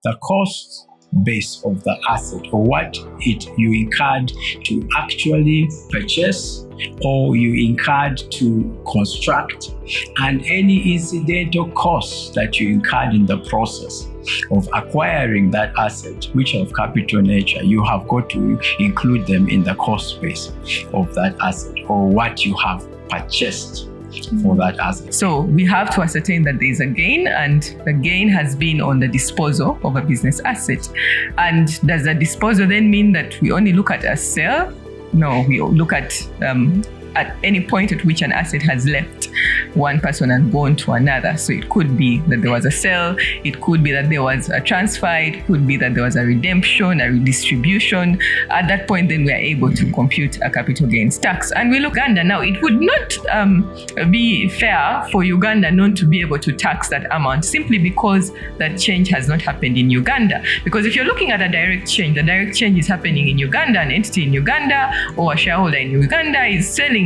the cost base of the asset, or what you incurred to actually purchase or you incurred to construct, and any incidental costs that you incurred in the process of acquiring that asset, which are of capital nature. You have got to include them in the cost base of that asset, or what you have purchased for that asset. So we have to ascertain that there is a gain, and the gain has been on the disposal of a business asset. And does the disposal then mean that we only look at a sale? No, we look at any point at which an asset has left one person and gone to another. So it could be that there was a sale, it could be that there was a transfer, it could be that there was a redemption, a redistribution. At that point, then we are able to compute a capital gains tax. And we look at Uganda now. It would not be fair for Uganda not to be able to tax that amount, simply because that change has not happened in Uganda. Because if you're looking at a direct change, the direct change is happening in Uganda. An entity in Uganda or a shareholder in Uganda is selling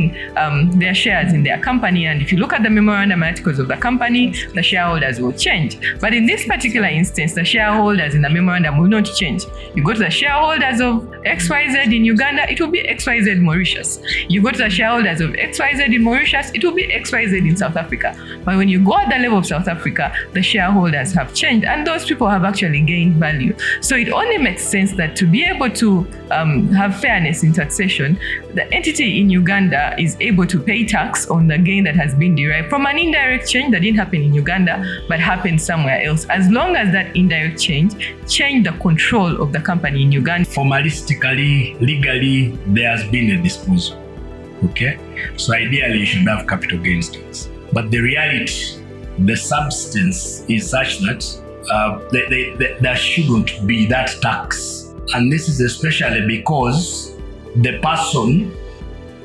their shares in their company, and if you look at the memorandum articles of the company, the shareholders will change. But in this particular instance, the shareholders in the memorandum will not change. You go to the shareholders of XYZ in Uganda, it will be XYZ Mauritius. You go to the shareholders of XYZ in Mauritius, it will be XYZ in South Africa. But when you go at the level of South Africa, the shareholders have changed, and those people have actually gained value. So it only makes sense that to be able to have fairness in taxation, the entity in Uganda is able to pay tax on the gain that has been derived from an indirect change that didn't happen in Uganda but happened somewhere else, as long as that indirect change changed the control of the company in Uganda. Formalistically, legally, there has been a disposal. Okay? So ideally, you should have capital gains tax. But the reality, the substance is such that there shouldn't be that tax. And this is especially because the person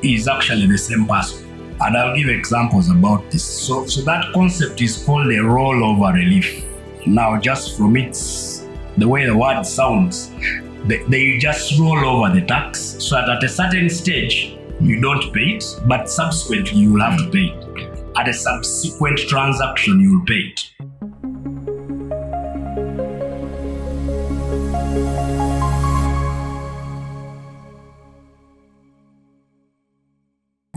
is actually the same person. And I'll give examples about this. So that concept is called a rollover relief. Now, just from the way the word sounds, they just roll over the tax, so that at a certain stage, you don't pay it, but subsequently you will have to pay it. At a subsequent transaction, you will pay it.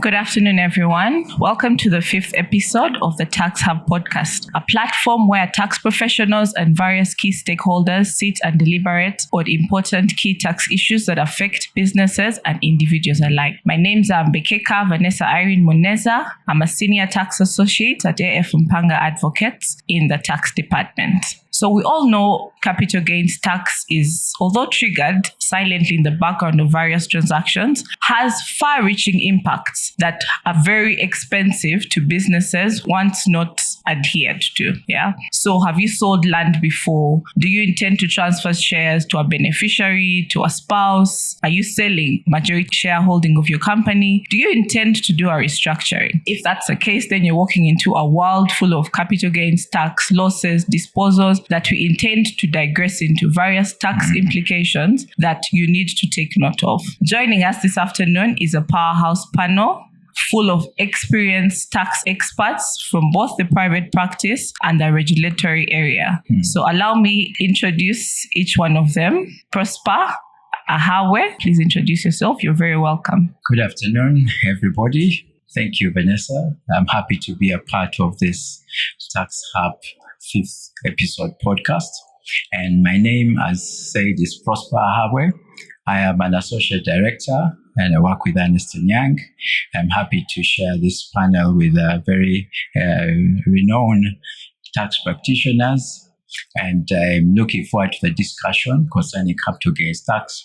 Good afternoon, everyone. Welcome to the 5th episode of the Tax Hub podcast, a platform where tax professionals and various key stakeholders sit and deliberate on important key tax issues that affect businesses and individuals alike. My name's Mbekeka Vanessa Irene Muneza. I'm a senior tax associate at AF Mpanga Advocates in the tax department. So we all know capital gains tax is, although triggered silently in the background of various transactions, has far-reaching impacts that are very expensive to businesses once not adhered to. Yeah. So have you sold land before? Do you intend to transfer shares to a beneficiary, to a spouse? Are you selling majority shareholding of your company? Do you intend to do a restructuring? If that's the case, then you're walking into a world full of capital gains tax, losses, disposals that we intend to digress into various tax implications that you need to take note of. Joining us this afternoon is a powerhouse panel full of experienced tax experts from both the private practice and the regulatory area. So allow me introduce each one of them. Prosper Ahawe, please introduce yourself. You're very welcome. Good afternoon, everybody. Thank you, Vanessa. I'm happy to be a part of this Tax Hub 5th episode podcast. And my name, as said, is Prosper Ahawe. I am an associate director and I work with Ernst & Young. I'm happy to share this panel with very renowned tax practitioners, and I'm looking forward to the discussion concerning capital gains tax.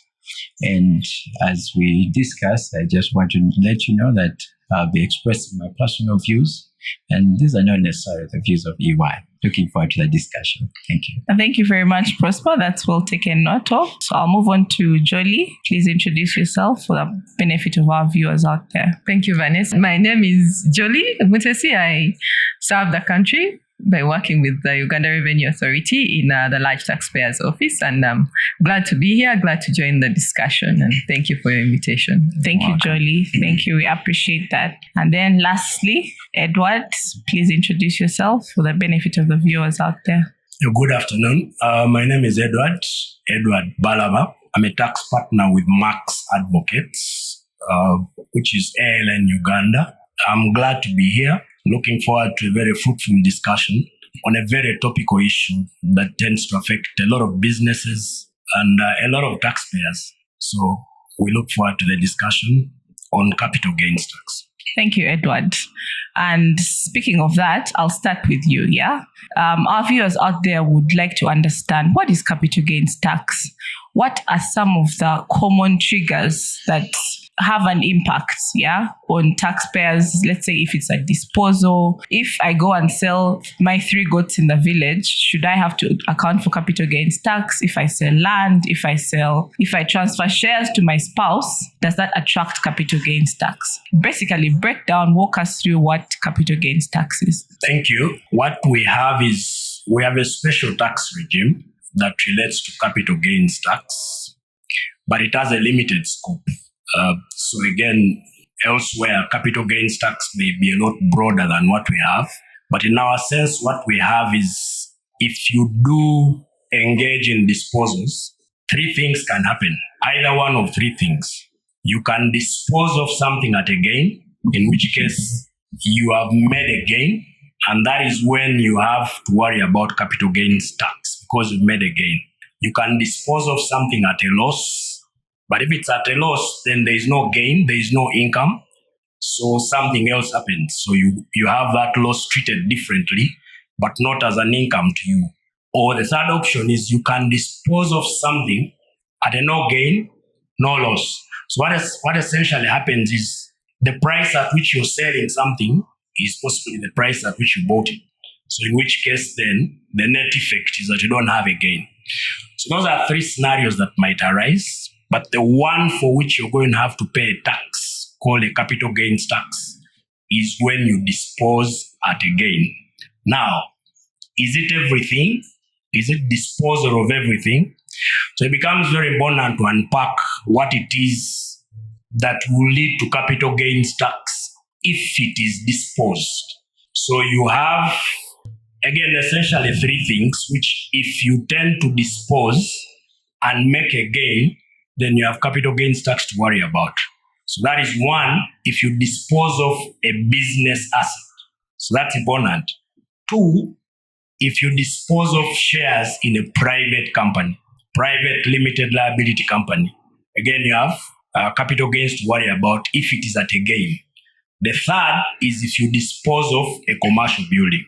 And as we discuss, I just want to let you know that I'll be expressing my personal views, and these are not necessarily the views of EY. Looking forward to the discussion. Thank you. Thank you very much, Prosper. That's well taken note of. So I'll move on to Jolie. Please introduce yourself for the benefit of our viewers out there. Thank you, Vanessa. My name is Jolie Mutesi. I serve the country by working with the Uganda Revenue Authority in the Large Taxpayers Office, and I'm glad to be here, glad to join the discussion, and thank you for your invitation. Thank you, Jolie. Thank you. We appreciate that. And then lastly, Edward, please introduce yourself for the benefit of the viewers out there. Good afternoon. My name is Edward Balaba. I'm a tax partner with Max Advocates, which is ALN Uganda. I'm glad to be here. Looking forward to a very fruitful discussion on a very topical issue that tends to affect a lot of businesses and a lot of taxpayers. So we look forward to the discussion on capital gains tax. Thank you, Edward. And speaking of that, I'll start with you, yeah? Our viewers out there would like to understand, what is capital gains tax? What are some of the common triggers that have an impact, yeah, on taxpayers? Let's say if it's a disposal, if I go and sell my 3 goats in the village, should I have to account for capital gains tax? If I sell land, if I transfer shares to my spouse, does that attract capital gains tax? Basically, walk us through what capital gains tax is. Thank you. What we have is we have a special tax regime that relates to capital gains tax, but it has a limited scope. So again, elsewhere, capital gains tax may be a lot broader than what we have. But in our sense, what we have is, if you do engage in disposals, 3 things can happen. Either one of 3 things. You can dispose of something at a gain, in which case you have made a gain, and that is when you have to worry about capital gains tax, because you've made a gain. You can dispose of something at a loss, but if it's at a loss, then there is no gain, there is no income, so something else happens. So you have that loss treated differently, but not as an income to you. Or the third option is you can dispose of something at a no gain, no loss. So what essentially happens is the price at which you're selling something is possibly the price at which you bought it. So in which case then the net effect is that you don't have a gain. So those are 3 scenarios that might arise, but the one for which you're going to have to pay a tax, called a capital gains tax, is when you dispose at a gain. Now, is it everything? Is it disposal of everything? So it becomes very important to unpack what it is that will lead to capital gains tax if it is disposed. So you have, again, essentially 3 things, which if you tend to dispose and make a gain, then you have capital gains tax to worry about. So that is 1, if you dispose of a business asset. So that's important. 2, if you dispose of shares in a private company, private limited liability company. Again, you have capital gains to worry about if it is at a gain. The third is if you dispose of a commercial building.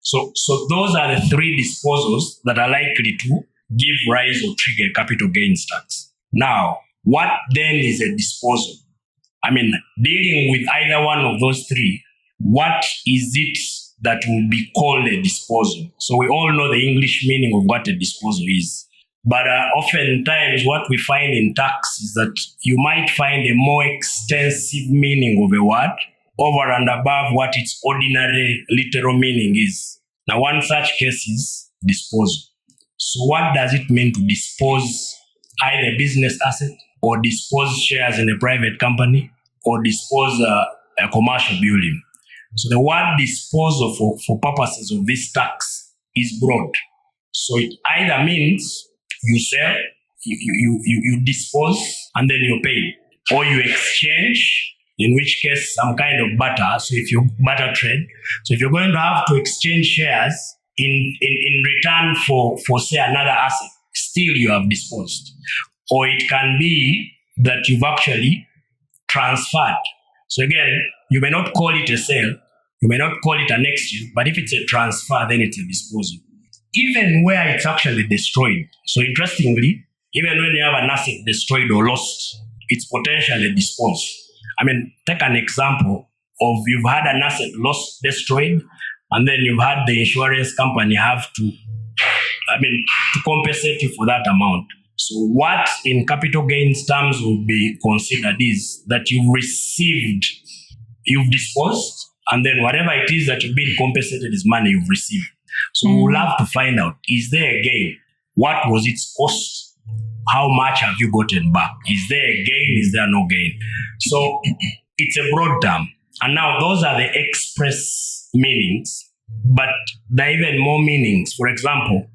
So those are the 3 disposals that are likely to give rise or trigger capital gains tax. Now, what then is a disposal? I mean, dealing with either one of those 3, what is it that will be called a disposal? So we all know the English meaning of what a disposal is. But oftentimes what we find in tax is that you might find a more extensive meaning of a word over and above what its ordinary literal meaning is. Now, one such case is disposal. So what does it mean to dispose either a business asset or dispose shares in a private company or dispose a commercial building? So the word disposal for purposes of this tax is broad. So it either means you sell, you dispose, and then you pay, or you exchange, in which case some kind of barter. So if you barter trade, so if you're going to have to exchange shares in return for say another asset, still you have disposed. Or it can be that you've actually transferred. So again, you may not call it a sale, you may not call it an exchange, but if it's a transfer, then it's a disposal. Even where it's actually destroyed. So interestingly, even when you have an asset destroyed or lost, it's potentially disposed. I mean, take an example of you've had an asset lost, destroyed, and then you've had the insurance company have to compensate you for that amount. So what in capital gains terms will be considered is that you've disposed, and then whatever it is that you've been compensated is money you've received. So we'll have to find out, is there a gain? What was its cost? How much have you gotten back? Is there a gain? Is there no gain? So it's a broad term. And now those are the express meanings. but there are even more meanings. For example,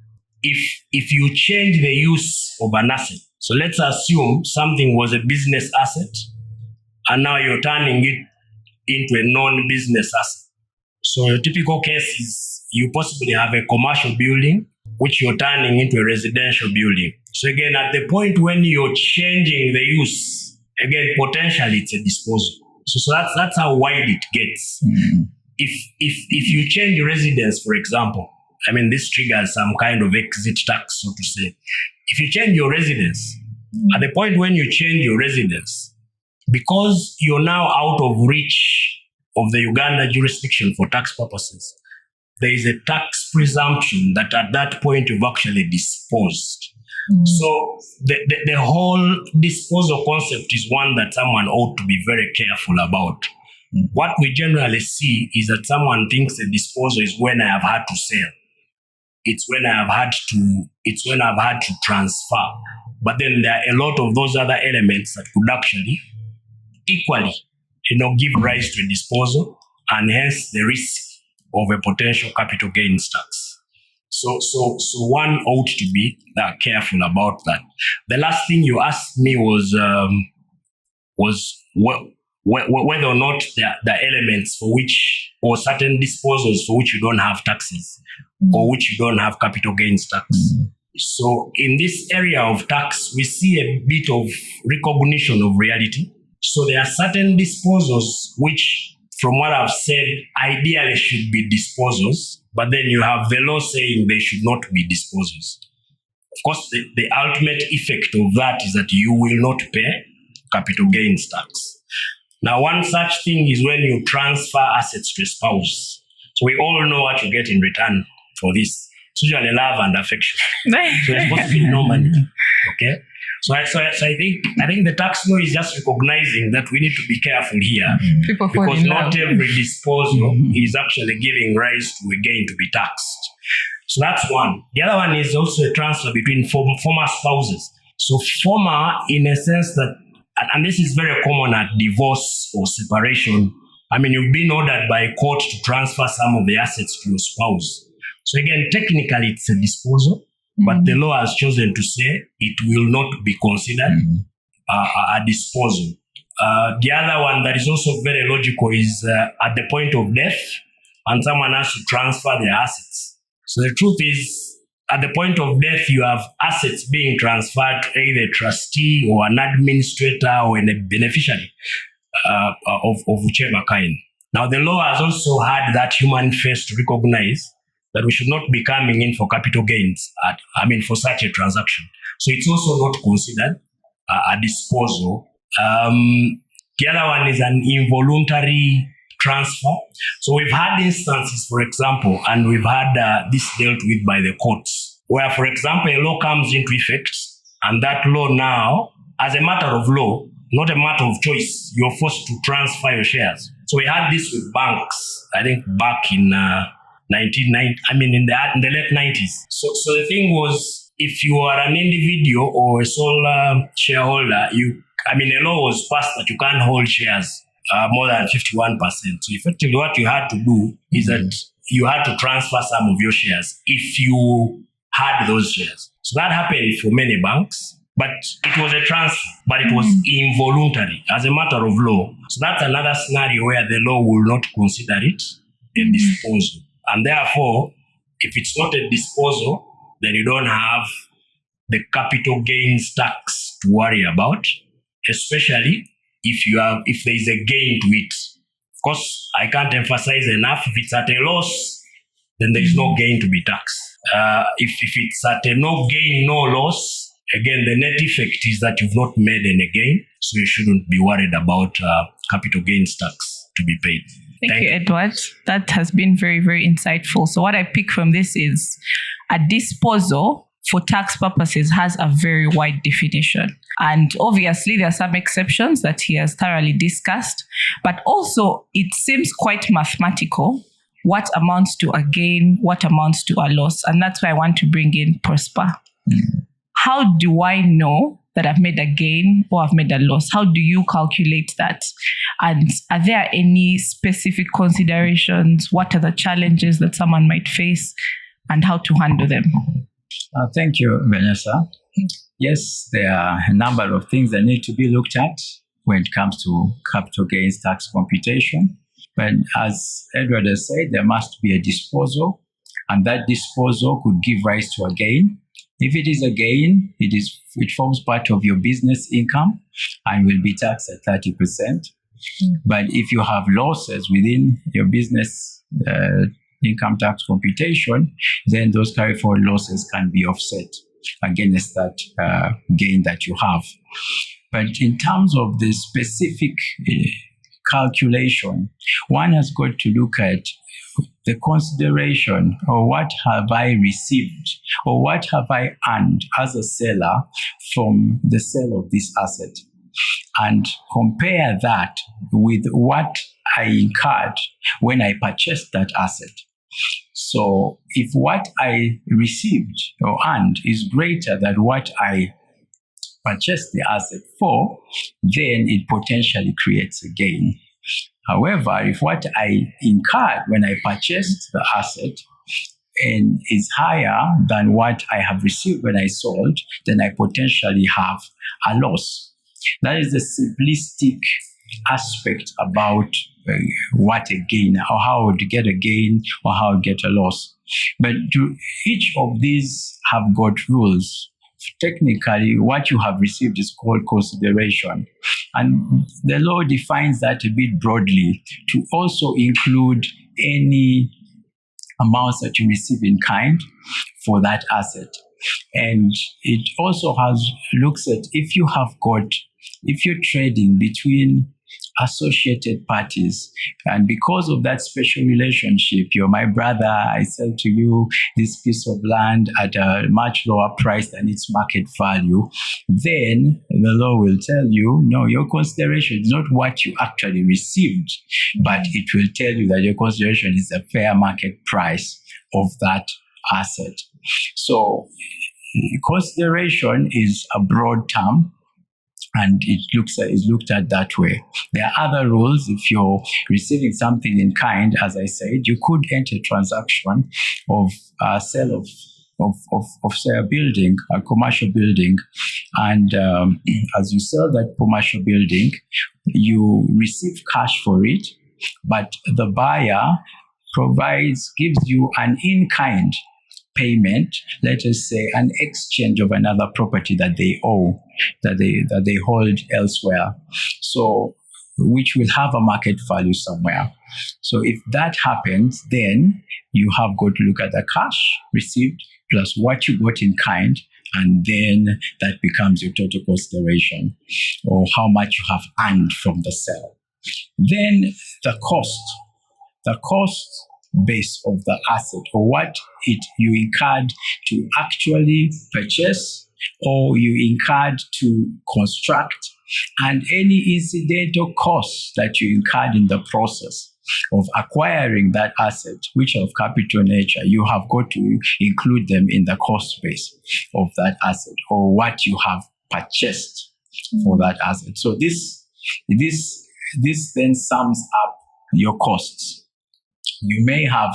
if you change the use of an asset, so let's assume something was a business asset and now you're turning it into a non-business asset. So a typical case is you possibly have a commercial building which you're turning into a residential building. So again, at the point when you're changing the use, again, potentially it's a disposal. So that's how wide it gets. If you change residence, for example, I mean, this triggers some kind of exit tax, so to say. If you change your residence, at the point when you change your residence, because you're now out of reach of the Uganda jurisdiction for tax purposes, there is a tax presumption that at that point you've actually disposed. So the whole disposal concept is one that someone ought to be very careful about. What we generally see is that someone thinks a disposal is when I have had to sell. It's when I've had to transfer. But then there are a lot of those other elements that could actually equally, give rise to a disposal and hence the risk of a potential capital gains tax. So one ought to be careful about that. The last thing you asked me was whether or not there are elements for which, or certain disposals for which you don't have taxes, or which you don't have capital gains tax. So in this area of tax, we see a bit of recognition of reality. So there are certain disposals which, from what I've said, ideally should be disposals, but then you have the law saying they should not be disposals. Of course, the ultimate effect of that is that you will not pay capital gains tax. Now, one such thing is when you transfer assets to a spouse. So we all know what you get in return for this. It's usually love and affection. So it's possibly no money. Okay? So I think the tax law is just recognizing that we need to be careful here, because not every disposal is actually giving rise to a gain to be taxed. So that's one. The other one is also a transfer between former spouses. So former, in a sense that, and this is very common at divorce or separation. I mean, you've been ordered by a court to transfer some of the assets to your spouse. So again, technically it's a disposal, but the law has chosen to say it will not be considered a disposal. The other one that is also very logical is at the point of death, and someone has to transfer their assets. So the truth is, at the point of death, you have assets being transferred to either a trustee or an administrator or a beneficiary of whichever kind. Now, the law has also had that human face to recognize that we should not be coming in for capital gains for such a transaction. So it's also not considered a disposal. The other one is an involuntary transfer. So we've had instances, for example, and we've had this dealt with by the courts, where, for example, a law comes into effect, and that law now, as a matter of law, not a matter of choice, you're forced to transfer your shares. So we had this with banks, I think back in in the late 90s. So the thing was, if you are an individual or a sole shareholder, a law was passed that you can't hold shares more than 51%. So effectively what you had to do is that you had to transfer some of your shares if you had those shares. So that happened for many banks, but it was a transfer, but it was involuntary as a matter of law. So that's another scenario where the law will not consider it a disposal. And therefore, if it's not a disposal, then you don't have the capital gains tax to worry about, especially if there is a gain to it. Of course, I can't emphasize enough, if it's at a loss, then there is no gain to be taxed. If it's at a no gain, no loss, again, the net effect is that you've not made any gain, so you shouldn't be worried about capital gains tax to be paid. Thank you, Edward. That has been very, very insightful. So what I pick from this is a disposal for tax purposes has a very wide definition. And obviously, there are some exceptions that he has thoroughly discussed, but also it seems quite mathematical. What amounts to a gain, what amounts to a loss? And that's why I want to bring in Prosper. How do I know that I've made a gain or I've made a loss? How do you calculate that? And are there any specific considerations? What are the challenges that someone might face and how to handle them? Thank you, Vanessa. Yes, there are a number of things that need to be looked at when it comes to capital gains tax computation. But as Edward has said, there must be a disposal, and that disposal could give rise to a gain. If it is a gain, it forms part of your business income and will be taxed at 30%. But if you have losses within your business income tax computation, then those carry forward losses can be offset against that gain that you have. But in terms of the specific calculation, one has got to look at the consideration, or what have I received, or what have I earned as a seller from the sale of this asset, and compare that with what I incurred when I purchased that asset. So if what I received or earned is greater than what I purchased the asset for, then it potentially creates a gain. However, if what I incurred when I purchased the asset and is higher than what I have received when I sold, then I potentially have a loss. That is the simplistic aspect about what a gain, or how to get a gain, or how to get a loss. But each of these have got rules. Technically, what you have received is called consideration. And the law defines that a bit broadly to also include any amounts that you receive in kind for that asset. And it also looks at if you're trading between associated parties, and because of that special relationship, you're my brother, I sell to you this piece of land at a much lower price than its market value, then the law will tell you, no, your consideration is not what you actually received, but it will tell you that your consideration is the fair market price of that asset. So consideration is a broad term, and is looked at that way. There are other rules. If you're receiving something in kind, as I said, you could enter a transaction of sale of say a building, a commercial building, and as you sell that commercial building, you receive cash for it, but the buyer gives you an in-kind payment, let us say an exchange of another property that they owe, that they hold elsewhere, so which will have a market value somewhere. So if that happens, then you have got to look at the cash received plus what you got in kind, and then that becomes your total consideration, or how much you have earned from the sale. Then the cost base of the asset, or what you incurred to actually purchase, or you incurred to construct, and any incidental costs that you incurred in the process of acquiring that asset, which are of capital nature, you have got to include them in the cost base of that asset, or what you have purchased for that asset. So this then sums up your costs. You may have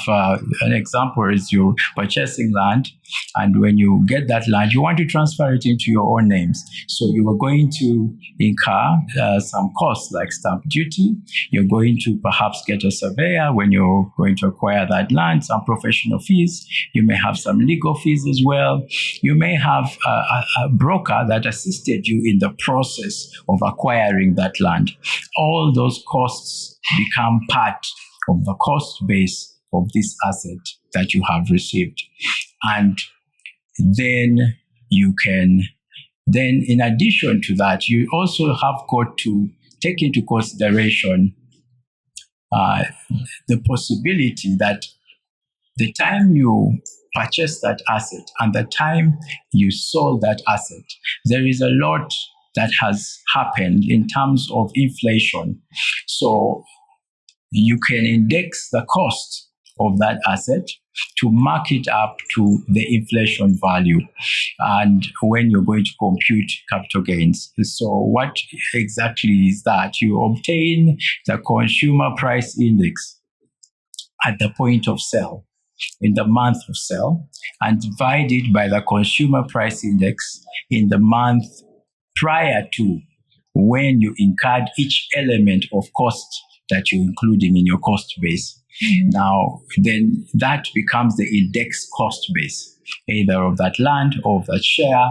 an example is you're purchasing land, and when you get that land, you want to transfer it into your own names. So you are going to incur some costs like stamp duty. You're going to perhaps get a surveyor when you're going to acquire that land, some professional fees. You may have some legal fees as well. You may have a broker that assisted you in the process of acquiring that land. All those costs become part of the cost base of this asset that you have received. And then in addition to that, you also have got to take into consideration the possibility that the time you purchased that asset and the time you sold that asset, there is a lot that has happened in terms of inflation. So you can index the cost of that asset to mark it up to the inflation value. And when you're going to compute capital gains. So what exactly is that? You obtain the consumer price index at the point of sale, in the month of sale, and divide it by the consumer price index in the month prior to when you incurred each element of cost that you're including in your cost base. Now, then that becomes the index cost base, either of that land, or of that share,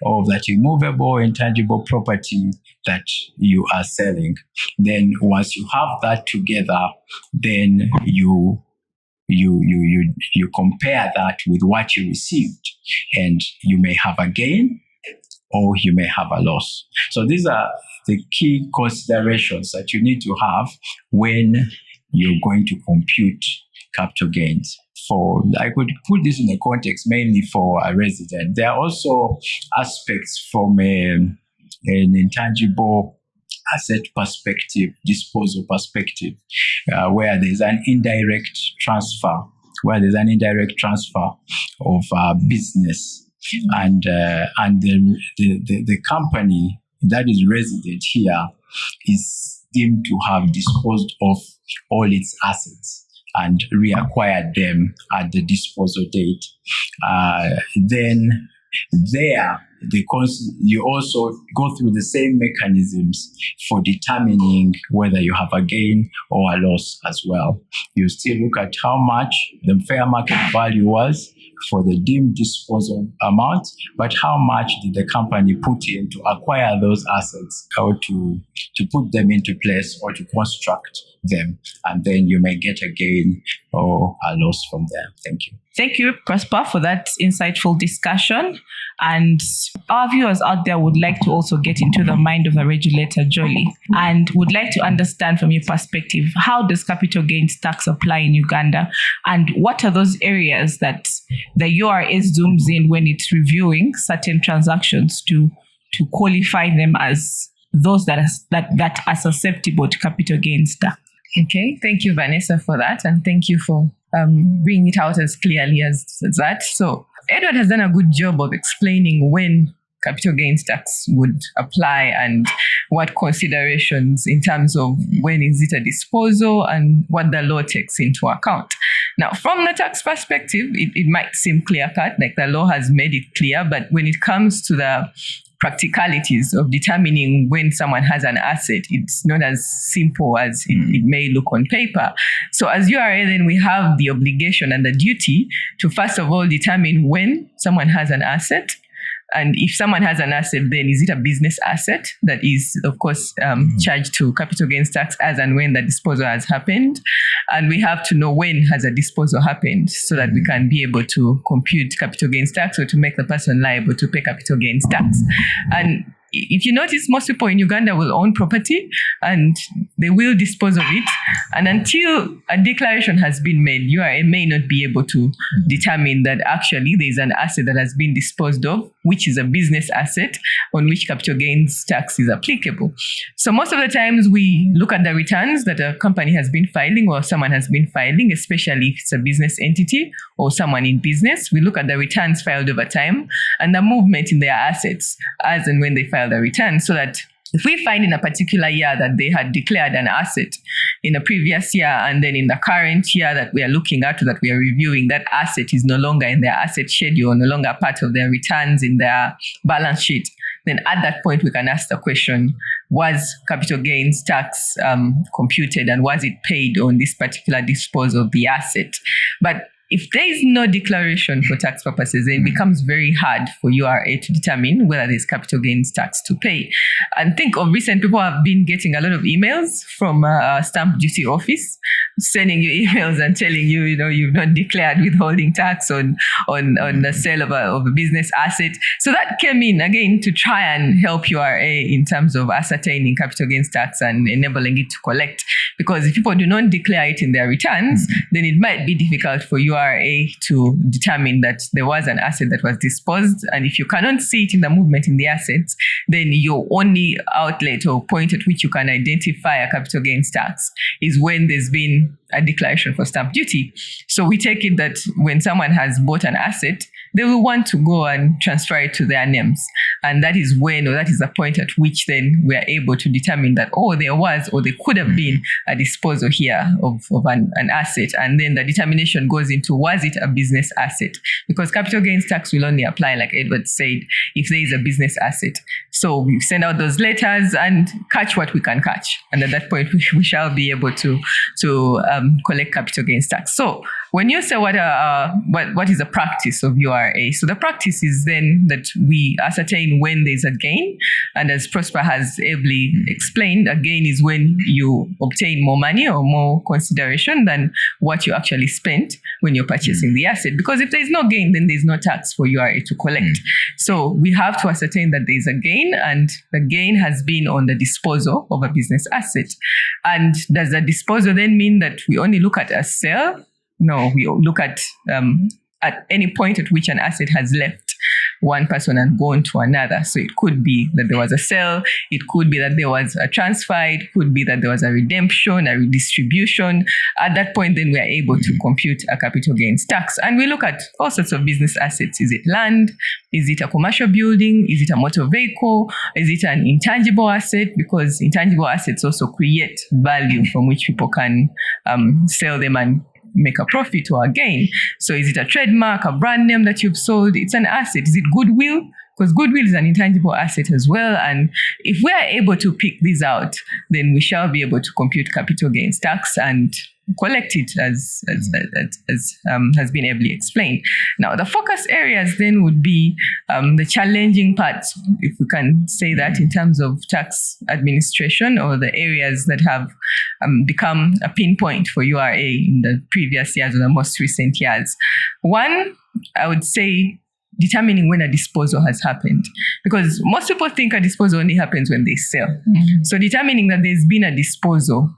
or of that immovable, intangible property that you are selling. Then once you have that together, then you compare that with what you received, and you may have a gain or you may have a loss. So these are the key considerations that you need to have when you're going to compute capital gains. I could put this in the context mainly for a resident. There are also aspects from an intangible asset perspective, disposal perspective, where there's an indirect transfer, of business, and the company that is resident here is deemed to have disposed of all its assets and reacquired them at the disposal date. Then you also go through the same mechanisms for determining whether you have a gain or a loss as well. You still look at how much the fair market value was for the deemed disposal amount, but how much did the company put in to acquire those assets, or to put them into place, or to construct them, and then you may get a gain or a loss from there. Thank you. Thank you, Prosper, for that insightful discussion. And our viewers out there would like to also get into the mind of the regulator, Jolie, and would like to understand from your perspective, how does capital gains tax apply in Uganda? And what are those areas that the URS zooms in when it's reviewing certain transactions to qualify them as those that are susceptible to capital gains tax? Okay, thank you, Vanessa, for that. And thank you for bringing it out as clearly as that. So Edward has done a good job of explaining when capital gains tax would apply and what considerations in terms of when is it a disposal and what the law takes into account. Now, from the tax perspective, it might seem clear-cut, like the law has made it clear, but when it comes to the practicalities of determining when someone has an asset, it's not as simple as it may look on paper. So as URA, then we have the obligation and the duty to first of all determine when someone has an asset. And if someone has an asset, then is it a business asset that is, of course, charged to capital gains tax as and when the disposal has happened. And we have to know when has a disposal happened so that we can be able to compute capital gains tax or to make the person liable to pay capital gains tax. And if you notice, most people in Uganda will own property and they will dispose of it. And until a declaration has been made, URA may not be able to determine that actually there is an asset that has been disposed of, which is a business asset on which capital gains tax is applicable. So most of the times we look at the returns that a company has been filing or someone has been filing, especially if it's a business entity or someone in business. We look at the returns filed over time and the movement in their assets as and when they file the return, so that if we find in a particular year that they had declared an asset in a previous year and then in the current year that we are looking at, that we are reviewing, that asset is no longer in their asset schedule, no longer part of their returns in their balance sheet, then at that point we can ask the question, was capital gains tax computed and was it paid on this particular disposal of the asset? But if there is no declaration for tax purposes, then it becomes very hard for URA to determine whether there's capital gains tax to pay. And think of recent people have been getting a lot of emails from stamp duty office, sending you emails and telling you, you've not declared withholding tax on the sale of a business asset. So that came in again to try and help URA in terms of ascertaining capital gains tax and enabling it to collect. Because if people do not declare it in their returns, then it might be difficult for URA URA to determine that there was an asset that was disposed. And if you cannot see it in the movement in the assets, then your only outlet or point at which you can identify a capital gains tax is when there's been a declaration for stamp duty. So we take it that when someone has bought an asset, they will want to go and transfer it to their names. And that is when, or that is the point at which then we are able to determine that, oh, there was, or there could have been a disposal here of an asset. And then the determination goes into, was it a business asset? Because capital gains tax will only apply, like Edward said, if there is a business asset. So we send out those letters and catch what we can catch. And at that point, we shall be able to collect capital gains tax. So when you say what is the practice of URA, so the practice is then that we ascertain when there's a gain, and as Prosper has ably explained, a gain is when you obtain more money or more consideration than what you actually spent when you're purchasing the asset. Because if there's no gain, then there's no tax for URA to collect. So we have to ascertain that there's a gain, and the gain has been on the disposal of a business asset. And does the disposal then mean that we only look at a sale? No, we look at any point at which an asset has left one person and gone to another. So it could be that there was a sale, it could be that there was a transfer, it could be that there was a redemption, a redistribution. At that point, then we are able to compute a capital gains tax. And we look at all sorts of business assets. Is it land? Is it a commercial building? Is it a motor vehicle? Is it an intangible asset? Because intangible assets also create value from which people can sell them and make a profit or a gain. So is it a trademark, a brand name that you've sold? It's an asset. Is it goodwill? Because goodwill is an intangible asset as well. And if we are able to pick these out, then we shall be able to compute capital gains tax and collect it as has been ably explained. Now, the focus areas then would be the challenging parts, if we can say that, in terms of tax administration, or the areas that have become a pinpoint for URA in the previous years or the most recent years. One, I would say, determining when a disposal has happened, because most people think a disposal only happens when they sell. So determining that there's been a disposal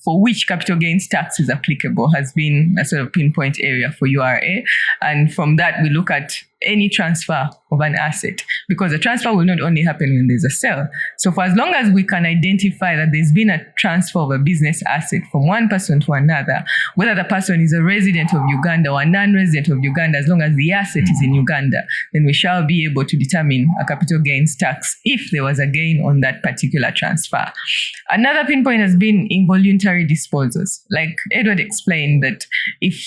for which capital gains tax is applicable has been a sort of pinpoint area for URA. And from that, we look at any transfer of an asset, because the transfer will not only happen when there's a sale. So for as long as we can identify that there's been a transfer of a business asset from one person to another, whether the person is a resident of Uganda or a non-resident of Uganda, as long as the asset is in Uganda, then we shall be able to determine a capital gains tax if there was a gain on that particular transfer. Another pinpoint has been involuntary disposals. Like Edward explained, that if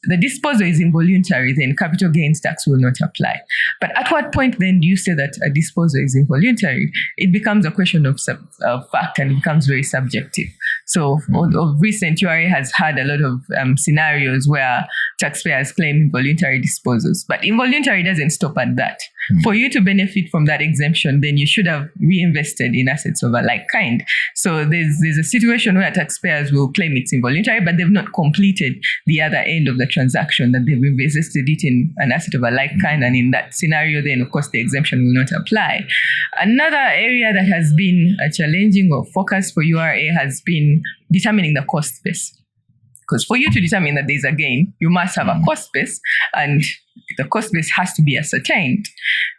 the disposal is involuntary, then capital gains tax will not apply. But at what point then do you say that a disposal is involuntary? It becomes a question of fact, and it becomes very subjective. So of recent, URA has had a lot of scenarios where taxpayers claim involuntary disposals. But involuntary doesn't stop at that. For you to benefit from that exemption, then you should have reinvested in assets of a like kind. So there's a situation where taxpayers will claim it's involuntary, but they've not completed the other end of the transaction, that they've invested it in an asset of a like kind. And in that scenario, then of course the exemption will not apply. Another area that has been a challenging or focus for URA has been determining the cost base. Because for you to determine that there's a gain, you must have a cost base, and the cost base has to be ascertained.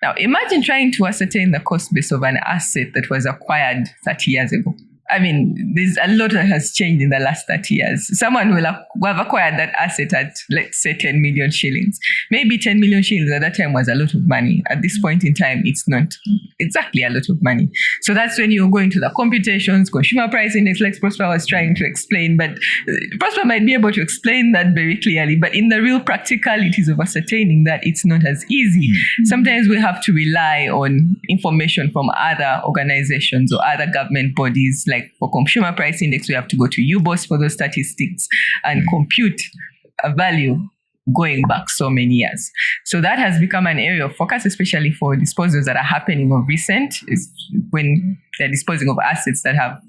Now, imagine trying to ascertain the cost base of an asset that was acquired 30 years ago. I mean, there's a lot that has changed in the last 30 years. Someone will have acquired that asset at, let's say, 10 million shillings. Maybe 10 million shillings at that time was a lot of money. At this point in time, it's not exactly a lot of money. So that's when you go into the computations, consumer price index, like Prosper was trying to explain. But Prosper might be able to explain that very clearly. But in the real practicalities of ascertaining that, it's not as easy. Sometimes we have to rely on information from other organizations or other government bodies. Like for consumer price index, we have to go to UBOS for those statistics and compute a value going back so many years. So that has become an area of focus, especially for disposals that are happening of recent, is when they're disposing of assets that have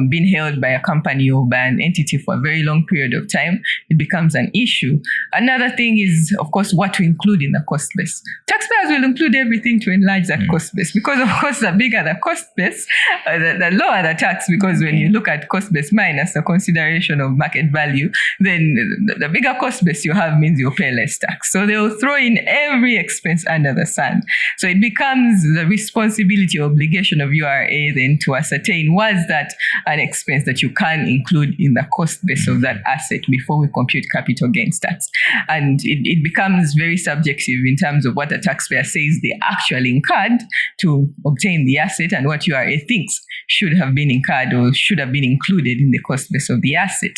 been held by a company or by an entity for a very long period of time, it becomes an issue. Another thing is, of course, what to include in the cost base. Taxpayers will include everything to enlarge that cost base, because of course the bigger the cost base, the lower the tax, because when you look at cost base minus the consideration of market value, then the bigger cost base you have means you'll pay less tax. So they'll throw in every expense under the sun. So it becomes the responsibility or obligation of URA then to ascertain, was that an expense that you can include in the cost base of that asset before we compute capital gains tax. And it becomes very subjective in terms of what the taxpayer says they actually incurred to obtain the asset and what URA thinks should have been incurred or should have been included in the cost base of the asset.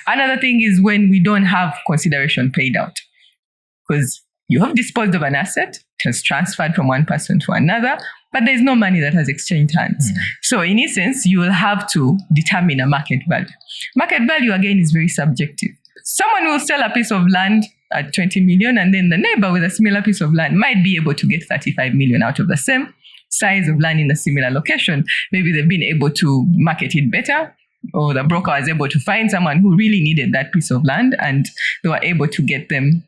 Another thing is when we don't have consideration paid out, because you have disposed of an asset, it has transferred from one person to another, but there's no money that has exchanged hands. So in essence, you will have to determine a market value. Market value, again, is very subjective. Someone will sell a piece of land at 20 million, and then the neighbor with a similar piece of land might be able to get 35 million out of the same size of land in a similar location. Maybe they've been able to market it better, or the broker was able to find someone who really needed that piece of land and they were able to get them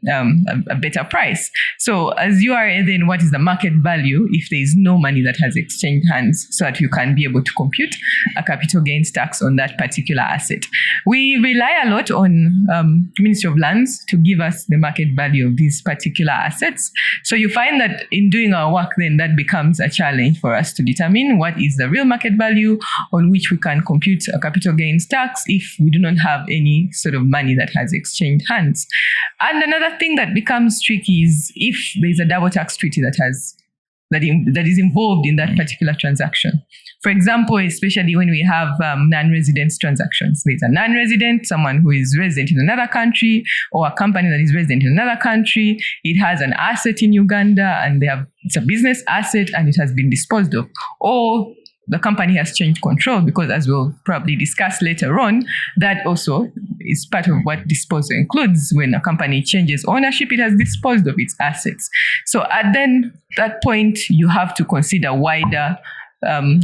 a better price. So as URA, then what is the market value if there is no money that has exchanged hands, so that you can be able to compute a capital gains tax on that particular asset? We rely a lot on Ministry of Lands to give us the market value of these particular assets. So you find that in doing our work, then that becomes a challenge for us to determine what is the real market value on which we can compute a capital gains tax if we do not have any sort of money that has exchanged hands. And another thing that becomes tricky is if there's a double tax treaty that is involved in that particular transaction. For example, especially when we have non-resident transactions. There's a non-resident, someone who is resident in another country, or a company that is resident in another country. It has an asset in Uganda and it's a business asset and it has been disposed of. Or the company has changed control, because as we'll probably discuss later on, that also is part of what disposal includes. When a company changes ownership, it has disposed of its assets. So at then that point, you have to consider wider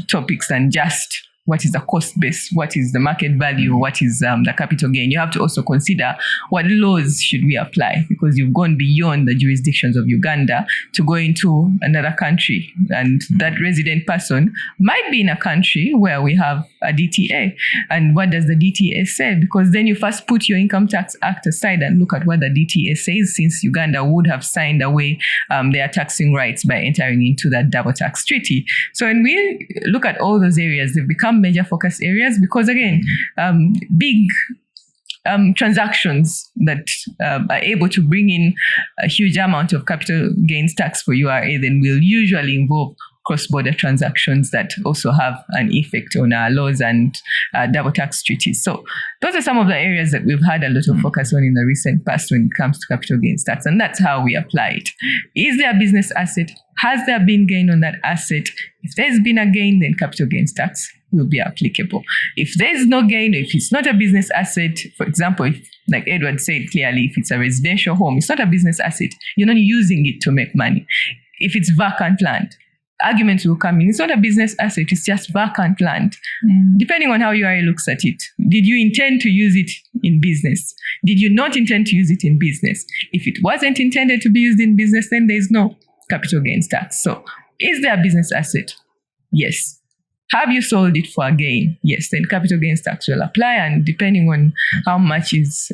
topics than just what is the cost base, what is the market value, what is the capital gain. You have to also consider what laws should we apply, because you've gone beyond the jurisdictions of Uganda to go into another country. And that resident person might be in a country where we have a DTA. And what does the DTA say? Because then you first put your Income Tax Act aside and look at what the DTA says, since Uganda would have signed away their taxing rights by entering into that double tax treaty. So when we look at all those areas, they've become major focus areas, because again, big transactions that are able to bring in a huge amount of capital gains tax for URA then will usually involve cross-border transactions that also have an effect on our laws and double tax treaties. So those are some of the areas that we've had a lot of focus on in the recent past when it comes to capital gains tax, and that's how we apply it. Is there a business asset? Has there been gain on that asset? If there's been a gain, then capital gains tax will be applicable. If there's no gain, or if it's not a business asset, for example, if, like Edward said clearly, if it's a residential home, it's not a business asset, you're not using it to make money. If it's vacant land, arguments will come in. It's not a business asset, it's just vacant land. Depending on how URA looks at it. Did you intend to use it in business? Did you not intend to use it in business? If it wasn't intended to be used in business, then there's no capital gains tax. So is there a business asset? Yes. Have you sold it for a gain? Yes, then capital gains tax will apply, and depending on how much is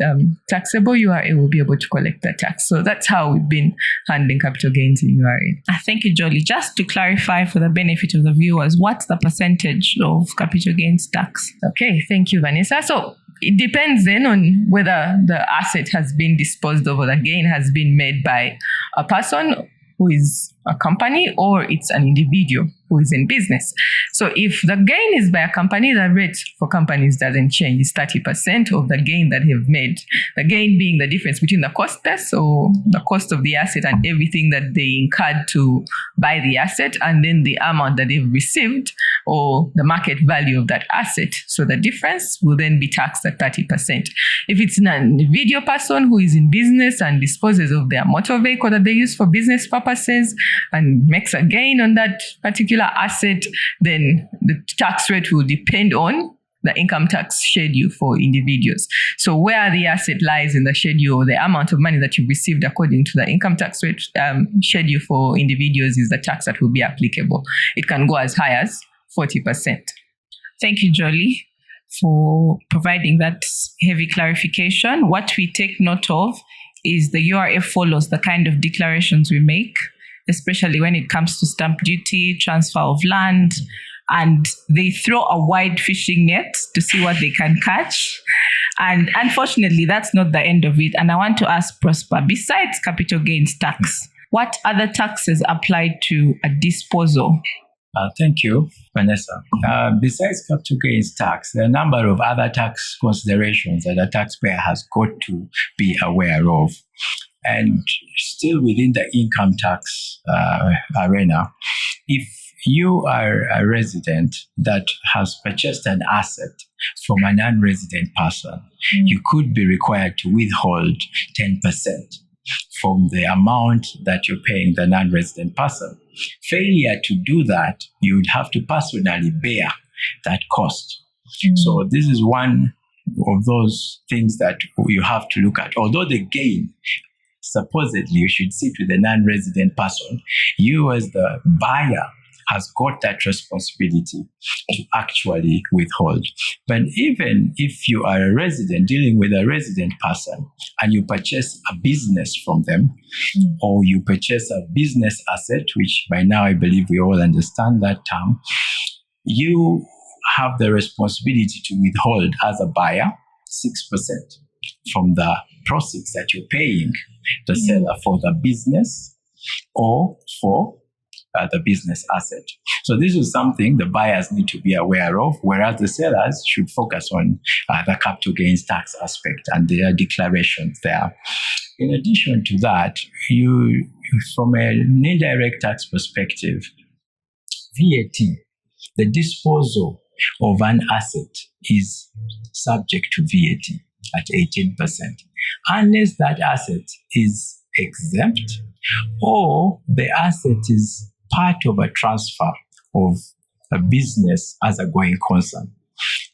taxable, URA will be able to collect that tax. So that's how we've been handling capital gains in URA. Thank you, Jolie. Just to clarify for the benefit of the viewers, what's the percentage of capital gains tax? Okay, thank you, Vanessa. So it depends then on whether the asset has been disposed of or the gain has been made by a person who is a company, or it's an individual who is in business. So if the gain is by a company, the rate for companies doesn't change. It's 30% of the gain that they've made. The gain being the difference between the cost base, or the cost of the asset and everything that they incurred to buy the asset, and then the amount that they've received, or the market value of that asset. So the difference will then be taxed at 30%. If it's an individual person who is in business and disposes of their motor vehicle that they use for business purposes and makes a gain on that particular particular asset, then the tax rate will depend on the income tax schedule for individuals. So where the asset lies in the schedule, the amount of money that you've received according to the income tax rate schedule for individuals is the tax that will be applicable. It can go as high as 40%. Thank you, Jolie, for providing that heavy clarification. What we take note of is the URF follows the kind of declarations we make, especially when it comes to stamp duty, transfer of land, and they throw a wide fishing net to see what they can catch. And unfortunately, that's not the end of it. And I want to ask Prosper, besides capital gains tax, what other taxes apply to a disposal? Thank you, Vanessa. Besides capital gains tax, there are a number of other tax considerations that a taxpayer has got to be aware of. And still within the income tax arena, if you are a resident that has purchased an asset from a non-resident person, you could be required to withhold 10% from the amount that you're paying the non-resident person. Failure to do that, you would have to personally bear that cost. So this is one of those things that you have to look at. Although the gain, supposedly you should sit with the non-resident person, you as the buyer has got that responsibility to actually withhold. But even if you are a resident dealing with a resident person and you purchase a business from them, or you purchase a business asset, which by now I believe we all understand that term, you have the responsibility to withhold as a buyer 6% from the proceeds that you're paying the seller for the business or for the business asset. So this is something the buyers need to be aware of, whereas the sellers should focus on the capital gains tax aspect and their declarations there. In addition to that, you from an indirect tax perspective, VAT, the disposal of an asset is subject to VAT at 18%, unless that asset is exempt or the asset is part of a transfer of a business as a going concern.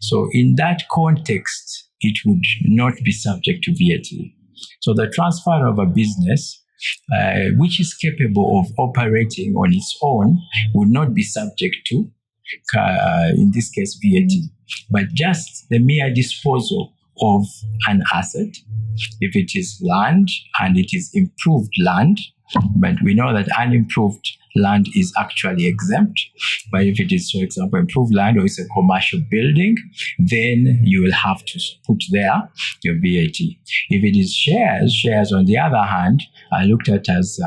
So in that context, it would not be subject to VAT. So the transfer of a business which is capable of operating on its own would not be subject to, in this case, VAT, but just the mere disposal of an asset, if it is land and it is improved land, but we know that unimproved land is actually exempt. But if it is, for example, improved land or it's a commercial building, then you will have to put there your VAT. If it is shares on the other hand are looked at as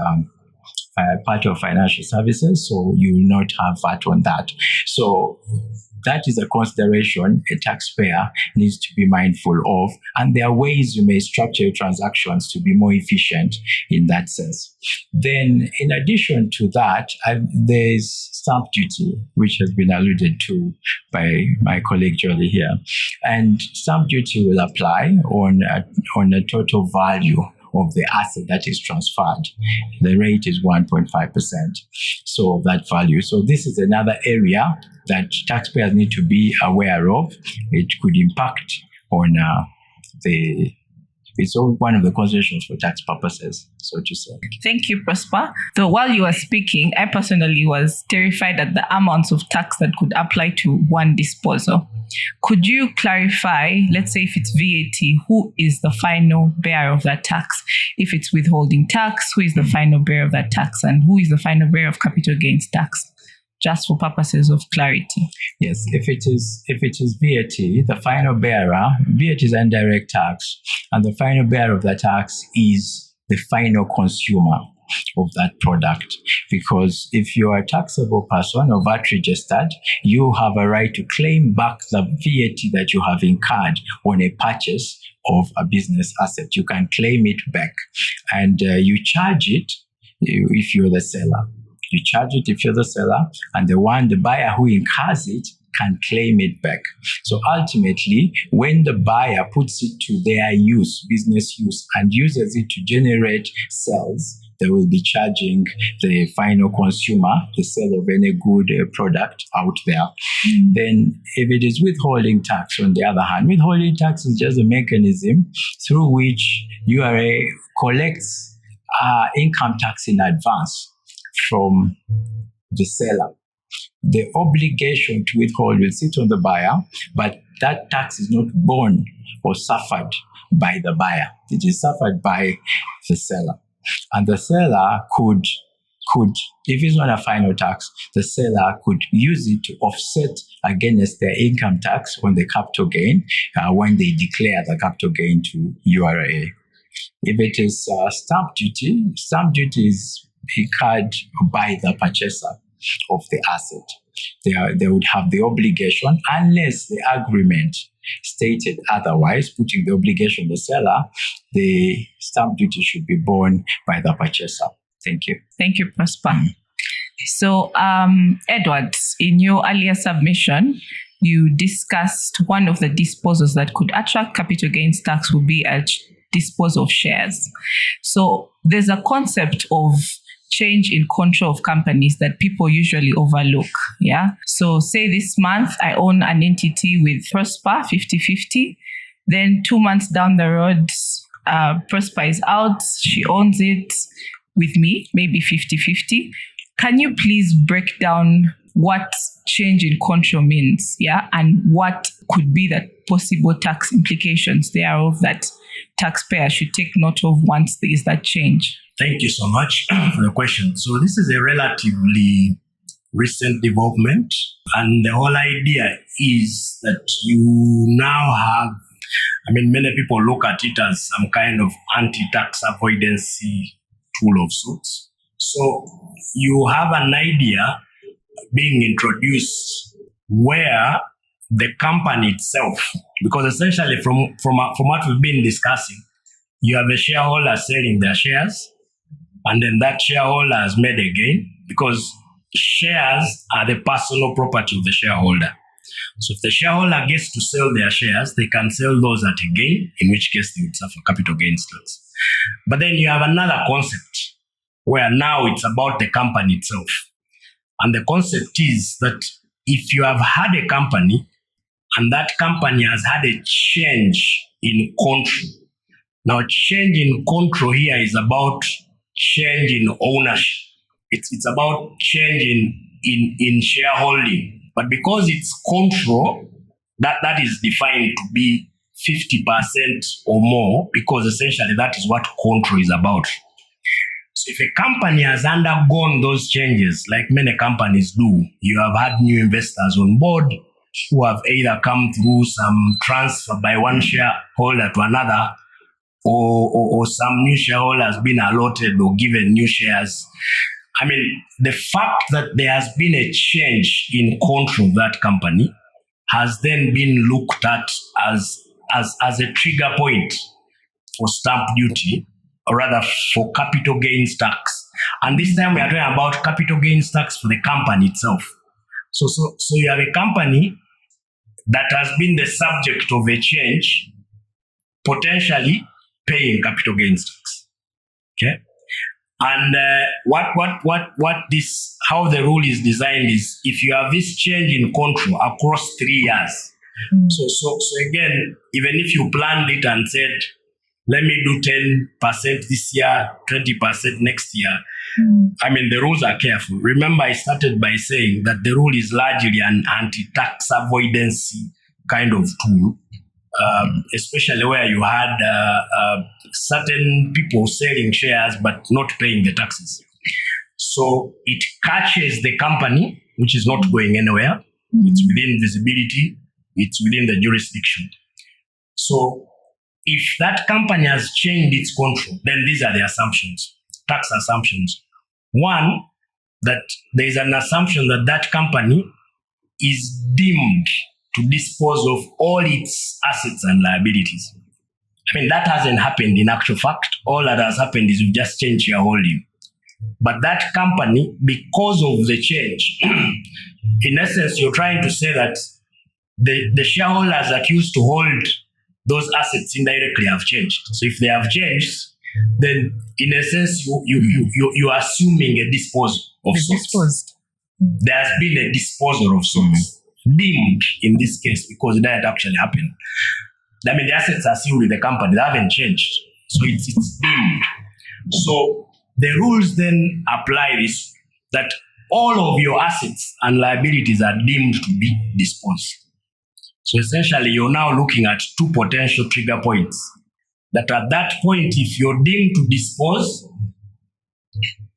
part of financial services, so you will not have VAT on that. So that is a consideration a taxpayer needs to be mindful of, and there are ways you may structure your transactions to be more efficient in that sense. Then, in addition to that, there's stamp duty, which has been alluded to by my colleague Jolie here, and stamp duty will apply on a total value of the asset that is transferred. The rate is 1.5%. So of that value. So this is another area that taxpayers need to be aware of. It could impact on it's all one of the considerations for tax purposes, so to say. Thank you, Prosper. So while you were speaking, I personally was terrified at the amounts of tax that could apply to one disposal. Could you clarify, let's say if it's VAT, who is the final bearer of that tax? If it's withholding tax, who is the final bearer of that tax? And who is the final bearer of capital gains tax? Just for purposes of clarity. Yes, if it is VAT, the final bearer, VAT is indirect tax, and the final bearer of the tax is the final consumer of that product. Because if you are a taxable person or VAT registered, you have a right to claim back the VAT that you have incurred on a purchase of a business asset. You can claim it back, and you charge it if you're the seller. You charge it if you're the seller, and the buyer who incurs it can claim it back. So ultimately, when the buyer puts it to their use, business use, and uses it to generate sales, they will be charging the final consumer the sale of any good product out there. Then if it is withholding tax, on the other hand, withholding tax is just a mechanism through which URA collects income tax in advance from the seller. The obligation to withhold will sit on the buyer, but that tax is not borne or suffered by the buyer. It is suffered by the seller. And the seller could, if it's not a final tax, the seller could use it to offset against their income tax on the capital gain when they declare the capital gain to URA. If it is stamp duty is incurred by the purchaser of the asset. They would have the obligation, unless the agreement stated otherwise, putting the obligation on the seller, the stamp duty should be borne by the purchaser. Thank you. Thank you, Prosper. So, Edward, in your earlier submission, you discussed one of the disposals that could attract capital gains tax would be a disposal of shares. So there's a concept of change in control of companies that people usually overlook. Yeah. So say this month I own an entity with Prosper 50-50. Then 2 months down the road, Prosper is out. She owns it with me, maybe 50-50. Can you please break down what change in control means? Yeah. And what could be the possible tax implications thereof that taxpayers should take note of once there is that change? Thank you so much for the question. So this is a relatively recent development, and the whole idea is that you now have, many people look at it as some kind of anti-tax avoidance tool of sorts. So you have an idea being introduced where the company itself, because essentially from what we've been discussing, you have a shareholder selling their shares, and then that shareholder has made a gain, because shares are the personal property of the shareholder. So if the shareholder gets to sell their shares, they can sell those at a gain, in which case they would suffer capital gains tax. But then you have another concept where now it's about the company itself. And the concept is that if you have had a company and that company has had a change in control. Now, change in control here is about change in ownership. It's about change in shareholding. But because it's control, that is defined to be 50% or more, because essentially that is what control is about. So if a company has undergone those changes, like many companies do, you have had new investors on board who have either come through some transfer by one shareholder to another, or some new shareholder has been allotted or given new shares. The fact that there has been a change in control of that company has then been looked at as a trigger point for stamp duty, or rather for capital gains tax. And this time we are talking about capital gains tax for the company itself. So you have a company that has been the subject of a change, potentially paying capital gains tax. Okay? And how the rule is designed is, if you have this change in control across 3 years. So again, even if you planned it and said, let me do 10% this year, 20% next year. The rules are careful. Remember, I started by saying that the rule is largely an anti-tax avoidance kind of tool, especially where you had certain people selling shares but not paying the taxes. So it catches the company, which is not going anywhere. It's within visibility. It's within the jurisdiction. So if that company has changed its control, then these are the assumptions, tax assumptions. One, that there is an assumption that that company is deemed to dispose of all its assets and liabilities. That hasn't happened in actual fact. All that has happened is you've just changed shareholding. But that company, because of the change, in essence, you're trying to say that the shareholders that used to hold those assets indirectly have changed. So if they have changed, then in a sense you're assuming a disposal of sorts. Disposed. There has been a disposal of sorts, deemed in this case because that actually happened. I mean, the assets are still with the company; they haven't changed, so it's deemed. So the rules then apply this, that all of your assets and liabilities are deemed to be disposed. So essentially, you're now looking at two potential trigger points. That at that point, if you're deemed to dispose,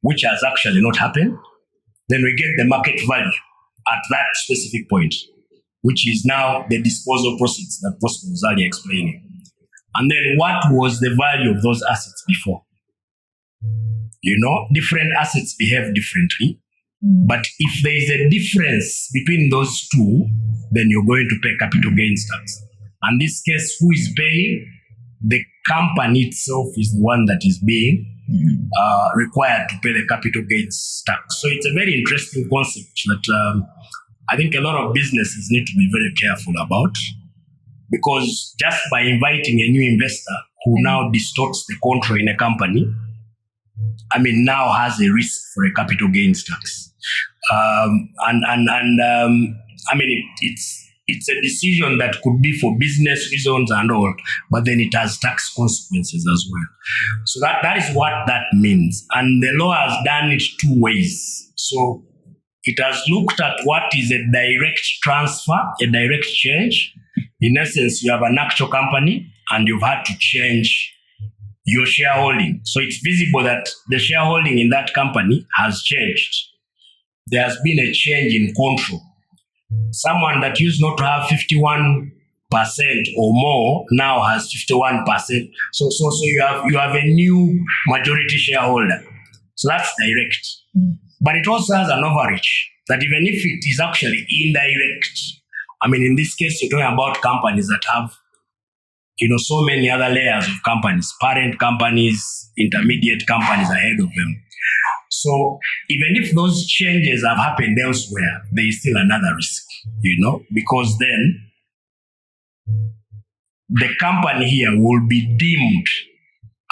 which has actually not happened, then we get the market value at that specific point, which is now the disposal proceeds that Prosper was earlier explaining. And then what was the value of those assets before? You know, different assets behave differently. But if there is a difference between those two, then you're going to pay capital gains tax. And this case, who is paying? The company itself is the one that is being required to pay the capital gains tax. So it's a very interesting concept that I think a lot of businesses need to be very careful about, because just by inviting a new investor who now distorts the control in a company, I mean, now has a risk for a capital gains tax. I mean, it's a decision that could be for business reasons and all, but then it has tax consequences as well. So that is what that means. And the law has done it two ways. So it has looked at what is a direct transfer, a direct change. In essence, you have an actual company and you've had to change your shareholding. So it's visible that the shareholding in that company has changed. There has been a change in control. Someone that used not to have 51% or more now has 51%. So you have a new majority shareholder. So that's direct. But it also has an overreach that even if it is actually indirect, I mean, in this case, you're talking about companies that have, you know, so many other layers of companies, parent companies, intermediate companies ahead of them. So even if those changes have happened elsewhere, there is still another risk, you know, because then the company here will be deemed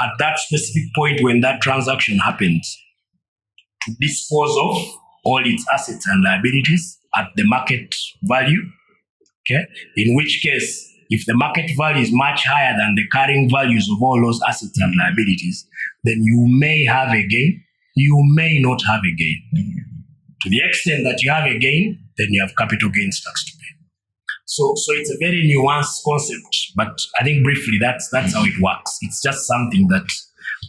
at that specific point when that transaction happens to dispose of all its assets and liabilities at the market value, okay? In which case, if the market value is much higher than the carrying values of all those assets and liabilities, then you may have a gain, you may not have a gain. To the extent that you have a gain, then you have capital gains tax to pay. So it's a very nuanced concept, but I think briefly that's how it works. It's just something that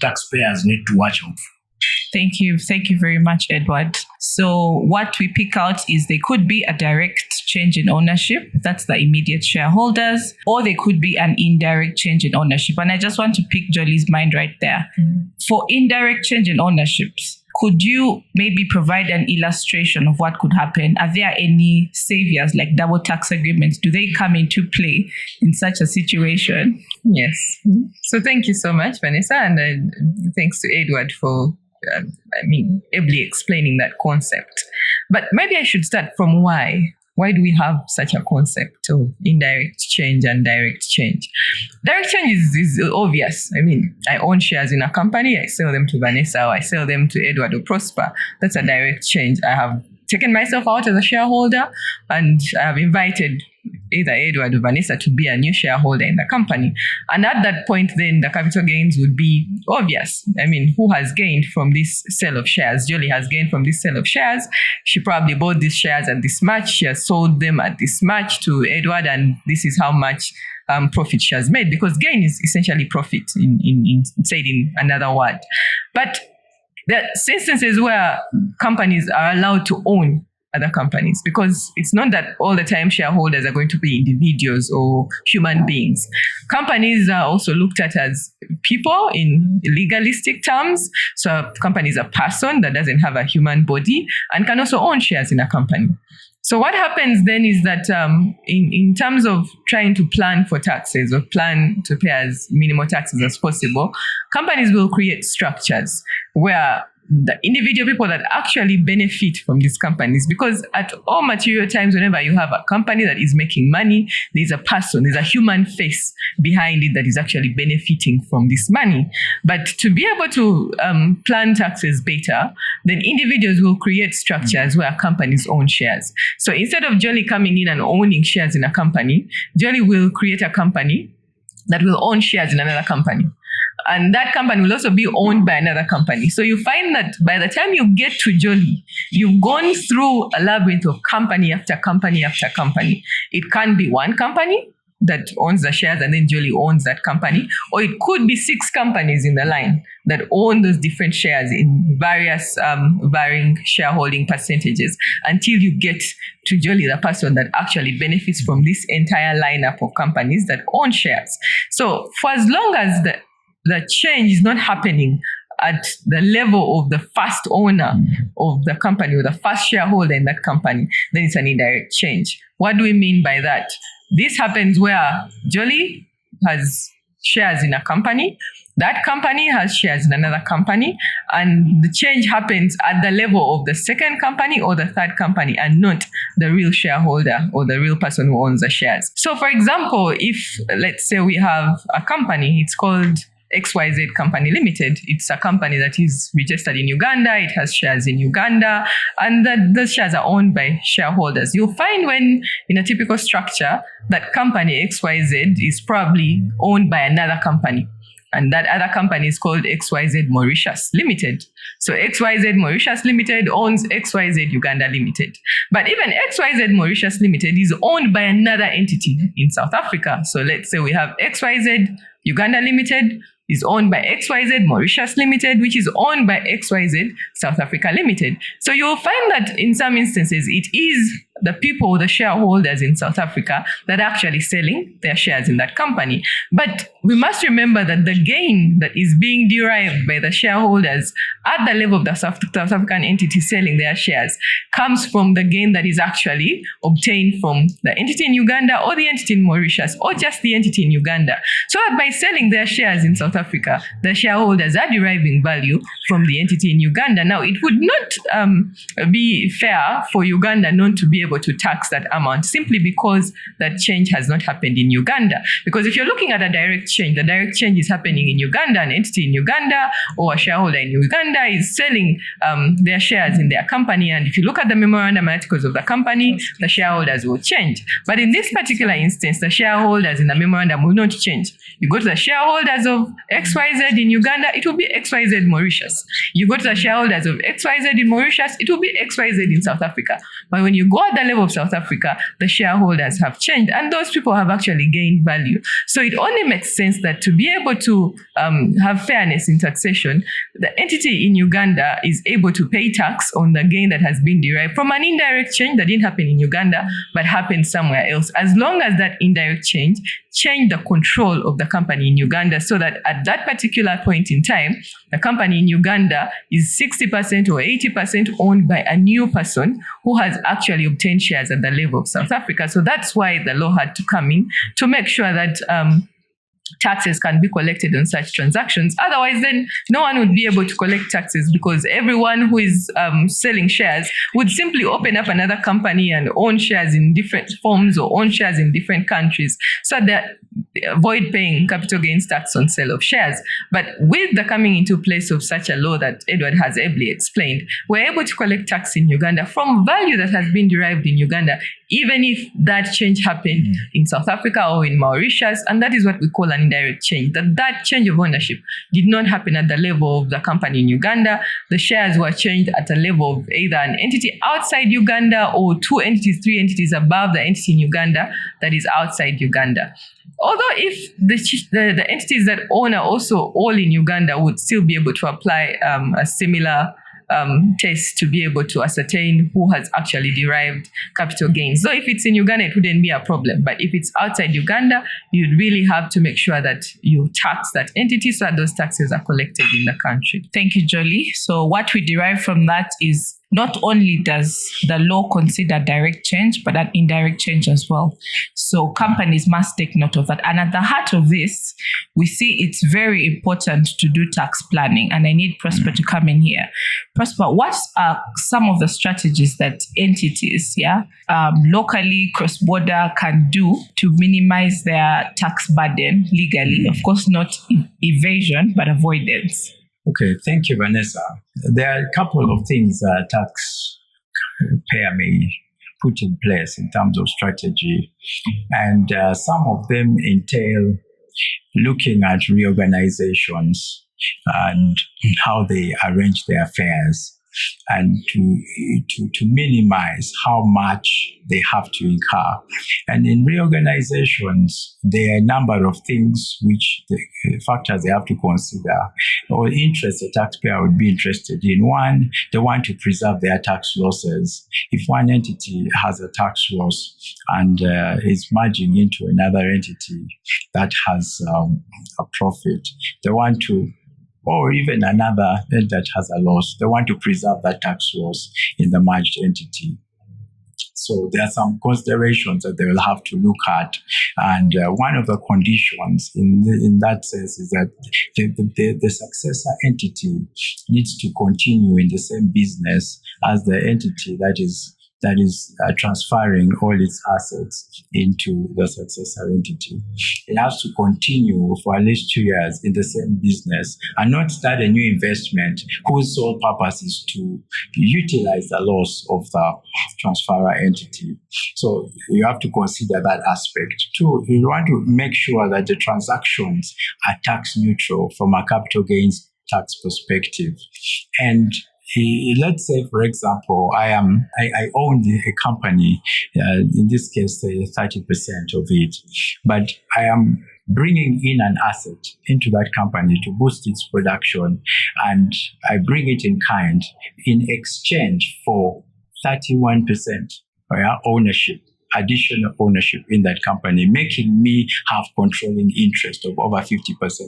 taxpayers need to watch out for. Thank you. Thank you very much, Edward. So what we pick out is there could be a direct change in ownership. That's the immediate shareholders, or there could be an indirect change in ownership. And I just want to pick Jolie's mind right there. For indirect change in ownerships, could you maybe provide an illustration of what could happen? Are there any saviors like double tax agreements? Do they come into play in such a situation? Yes. So thank you so much, Vanessa, and thanks to Edward for ably explaining that concept. But maybe I should start from why. Why do we have such a concept of indirect change and direct change? Direct change is obvious. I mean, I own shares in a company, I sell them to Vanessa, or I sell them to Edward or Prosper. That's a direct change. I have taken myself out as a shareholder and I have invited either Edward or Vanessa to be a new shareholder in the company. And at that point, then the capital gains would be obvious. I mean, who has gained from this sale of shares? Jolie has gained from this sale of shares. She probably bought these shares at this much. She has sold them at this much to Edward, and this is how much profit she has made, because gain is essentially profit in said in another word. But there are instances where companies are allowed to own other companies, because it's not that all the time shareholders are going to be individuals or human beings. Companies are also looked at as people in legalistic terms. So a company is a person that doesn't have a human body and can also own shares in a company. So what happens then is that in terms of trying to plan for taxes or plan to pay as minimal taxes as possible, companies will create structures where the individual people that actually benefit from these companies. Because at all material times, whenever you have a company that is making money, there's a person, there's a human face behind it that is actually benefiting from this money. But to be able to plan taxes better, then individuals will create structures where companies own shares. So instead of Jolly coming in and owning shares in a company, Jolly will create a company that will own shares in another company. And that company will also be owned by another company. So you find that by the time you get to Jolly, you've gone through a labyrinth of company after company after company. It can be one company that owns the shares and then Jolly owns that company, or it could be 6 companies in the line that own those different shares in various varying shareholding percentages until you get to Jolly, the person that actually benefits from this entire lineup of companies that own shares. So for as long as the change is not happening at the level of the first owner of the company or the first shareholder in that company, then it's an indirect change. What do we mean by that? This happens where Jolly has shares in a company, that company has shares in another company, and the change happens at the level of the second company or the third company and not the real shareholder or the real person who owns the shares. So for example, if let's say we have a company, it's called XYZ Company Limited. It's a company that is registered in Uganda. It has shares in Uganda, and the shares are owned by shareholders. You'll find when in a typical structure that company XYZ is probably owned by another company. And that other company is called XYZ Mauritius Limited. So XYZ Mauritius Limited owns XYZ Uganda Limited. But even XYZ Mauritius Limited is owned by another entity in South Africa. So let's say we have XYZ Uganda Limited is owned by XYZ Mauritius Limited, which is owned by XYZ South Africa Limited. So you'll find that in some instances, it is the people, the shareholders in South Africa that are actually selling their shares in that company. But we must remember that the gain that is being derived by the shareholders at the level of the South African entity selling their shares comes from the gain that is actually obtained from the entity in Uganda or the entity in Mauritius or just the entity in Uganda. So that by selling their shares in South Africa, the shareholders are deriving value from the entity in Uganda. Now, it would not be fair for Uganda not to be able to tax that amount simply because that change has not happened in Uganda. Because if you're looking at a direct change, the direct change is happening in Uganda. An entity in Uganda or a shareholder in Uganda is selling their shares in their company. And if you look at the memorandum articles of the company, the shareholders will change. But in this particular instance, the shareholders in the memorandum will not change. You go to the shareholders of XYZ in Uganda, it will be XYZ Mauritius. You go to the shareholders of XYZ in Mauritius, it will be XYZ in South Africa. But when you go at the level of South Africa, the shareholders have changed and those people have actually gained value. So it only makes sense that to be able to have fairness in taxation, the entity in Uganda is able to pay tax on the gain that has been derived from an indirect change that didn't happen in Uganda but happened somewhere else, as long as that indirect change changed the control of the company in Uganda, so that at that particular point in time, the company in Uganda is 60% or 80% owned by a new person who has actually obtained shares at the level of South Africa. So that's why the law had to come in to make sure that taxes can be collected on such transactions. Otherwise, then no one would be able to collect taxes because everyone who is selling shares would simply open up another company and own shares in different forms or own shares in different countries, so that avoid paying capital gains tax on sale of shares. But with the coming into place of such a law that Edward has ably explained, we're able to collect tax in Uganda from value that has been derived in Uganda, even if that change happened in South Africa or in Mauritius. And that is what we call an indirect change, that change of ownership did not happen at the level of the company in Uganda. The shares were changed at a level of either an entity outside Uganda or 2 entities, 3 entities above the entity in Uganda that is outside Uganda. Although if the entities that own are also all in Uganda, would still be able to apply a similar test to be able to ascertain who has actually derived capital gains. So if it's in Uganda, it wouldn't be a problem. But if it's outside Uganda, you'd really have to make sure that you tax that entity so that those taxes are collected in the country. Thank you, Jolie. So what we derive from that is not only does the law consider direct change, but an indirect change as well. So companies must take note of that. And at the heart of this, we see it's very important to do tax planning. And I need Prosper to come in here. Prosper, what are some of the strategies that entities, locally, cross-border can do to minimize their tax burden legally? Of course, not evasion, but avoidance. Okay, thank you, Vanessa. There are a couple of things a taxpayer may put in place in terms of strategy, and some of them entail looking at reorganizations and how they arrange their affairs, and to minimize how much they have to incur. And in reorganizations, there are a number of things which the factors they have to consider or interests a taxpayer would be interested in. One, they want to preserve their tax losses. If one entity has a tax loss and is merging into another entity that has a profit, they want to, or even another that has a loss, they want to preserve that tax loss in the merged entity. So there are some considerations that they will have to look at. And one of the conditions in that sense is that the successor entity needs to continue in the same business as the entity that is transferring all its assets into the successor entity. It has to continue for at least 2 years in the same business and not start a new investment whose sole purpose is to utilize the loss of the transferor entity. So you have to consider that aspect. Two, you want to make sure that the transactions are tax neutral from a capital gains tax perspective. And let's say, for example, I own a company, in this case, say 30% of it, but I am bringing in an asset into that company to boost its production, and I bring it in kind in exchange for 31% ownership, additional ownership in that company, making me have controlling interest of over 50%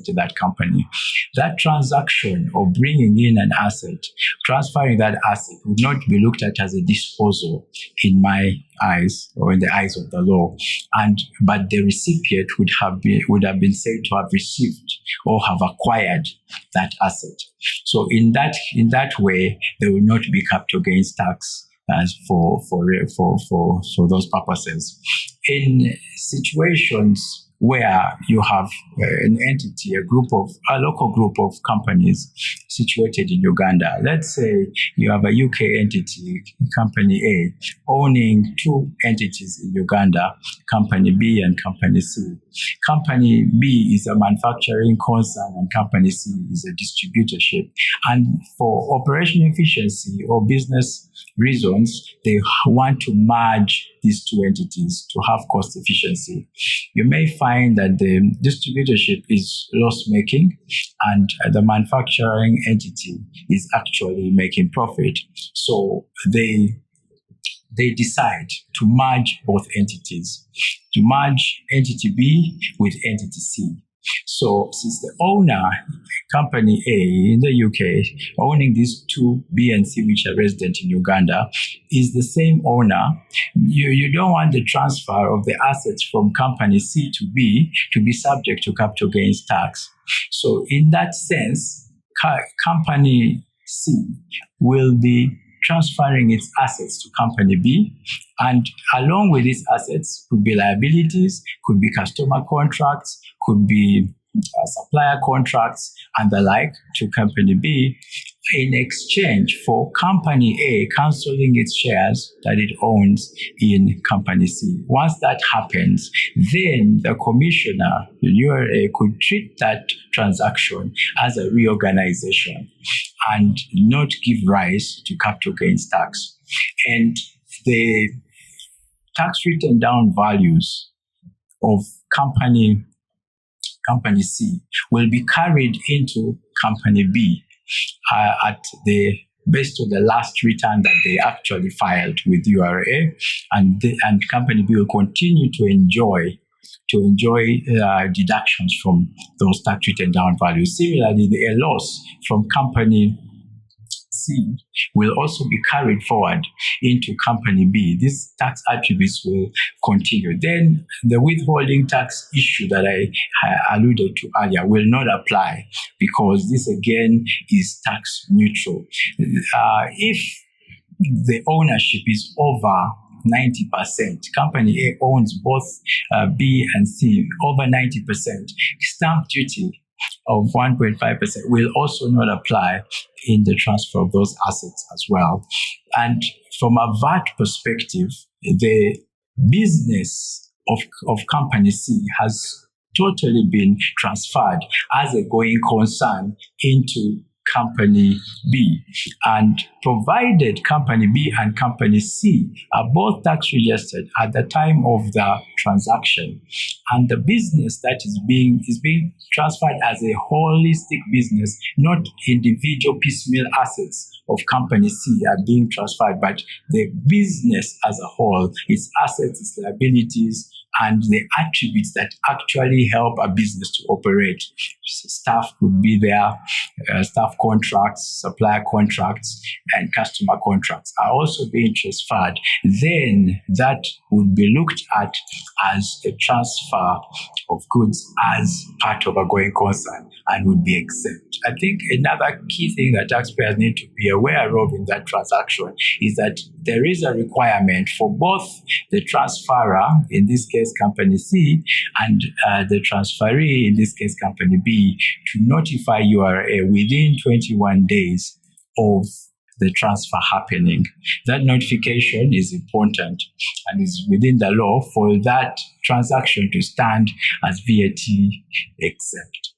in that company. That transaction of bringing in an asset, transferring that asset would not be looked at as a disposal in my eyes or in the eyes of the law, but the recipient would have been said to have received or have acquired that asset. So in that way, there will not be capital gains tax as for those purposes. In situations where you have an entity, a local group of companies situated in Uganda. Let's say you have a UK entity, Company A, owning two entities in Uganda, Company B and Company C. Company B is a manufacturing concern and Company C is a distributorship. And for operational efficiency or business reasons, they want to merge these two entities to have cost efficiency. You may find that the distributorship is loss-making and the manufacturing entity is actually making profit. So they decide to merge both entities, to merge entity B with entity C. So since the owner, Company A in the UK, owning these two B and C, which are resident in Uganda, is the same owner, you don't want the transfer of the assets from Company C to B to be subject to capital gains tax. So in that sense, Company C will be transferring its assets to Company B, and along with these assets could be liabilities, could be customer contracts, could be supplier contracts and the like to Company B, in exchange for Company A cancelling its shares that it owns in Company C. Once that happens, then the commissioner, the URA, could treat that transaction as a reorganization and not give rise to capital gains tax. And the tax written down values of Company C will be carried into Company B based on the last return that they actually filed with URA, and Company B will continue to enjoy deductions from those tax written down values. Similarly, a loss from Company C will also be carried forward into company B. These tax attributes will continue. Then the withholding tax issue that I alluded to earlier will not apply because this again is tax neutral. If the ownership is over 90%, company A owns both B and C, over 90%, stamp duty of 1.5% will also not apply in the transfer of those assets as well. And from a VAT perspective, the business of company C has totally been transferred as a going concern into company B, and provided company B and company C are both tax registered at the time of the transaction, and the business that is being transferred as a holistic business, not individual piecemeal assets of company C are being transferred, but the business as a whole, its assets, its liabilities, and the attributes that actually help a business to operate. Staff could be there, staff contracts, supplier contracts, and customer contracts are also being transferred. Then that would be looked at as a transfer of goods as part of a going concern and would be exempt. I think another key thing that taxpayers need to be aware of in that transaction is that there is a requirement for both the transferor, in this case company C, and the transferee, in this case company B, to notify URA within 21 days of the transfer happening. That notification is important and is within the law for that transaction to stand as VAT exempt.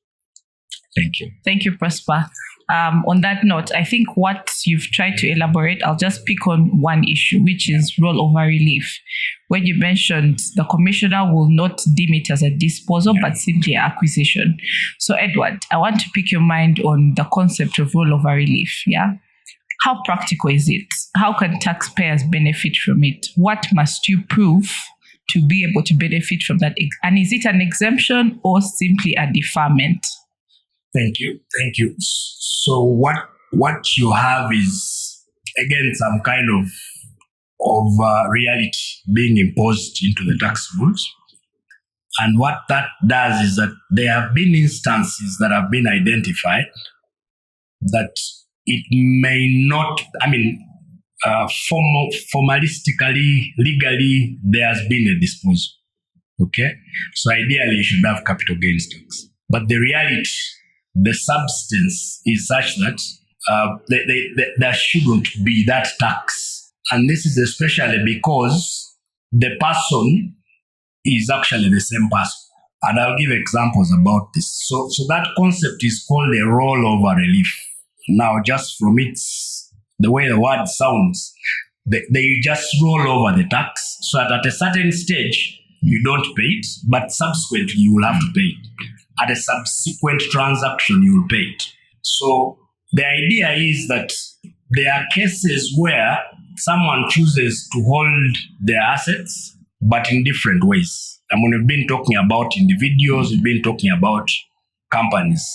Thank you. Thank you, Prosper. On that note, I think what you've tried to elaborate, I'll just pick on one issue, which is rollover relief. When you mentioned the commissioner will not deem it as a disposal, but simply acquisition. So, Edward, I want to pick your mind on the concept of rollover relief. Yeah. How practical is it? How can taxpayers benefit from it? What must you prove to be able to benefit from that? And is it an exemption or simply a deferment? Thank you. So what you have is, again, some kind of reality being imposed into the tax rules. And what that does is that there have been instances that have been identified that it may not, formalistically, legally, there has been a disposal. Okay? So ideally, you should have capital gains tax. But the reality, the substance is such that there shouldn't be that tax. And this is especially because the person is actually the same person. And I'll give examples about this. So that concept is called a rollover relief. Now, just from the way the word sounds, they just roll over the tax so that at a certain stage, you don't pay it, but subsequently you will have to pay it. At a subsequent transaction, you will pay it. So the idea is that there are cases where someone chooses to hold their assets, but in different ways. I mean, we've been talking about individuals, we've been talking about companies.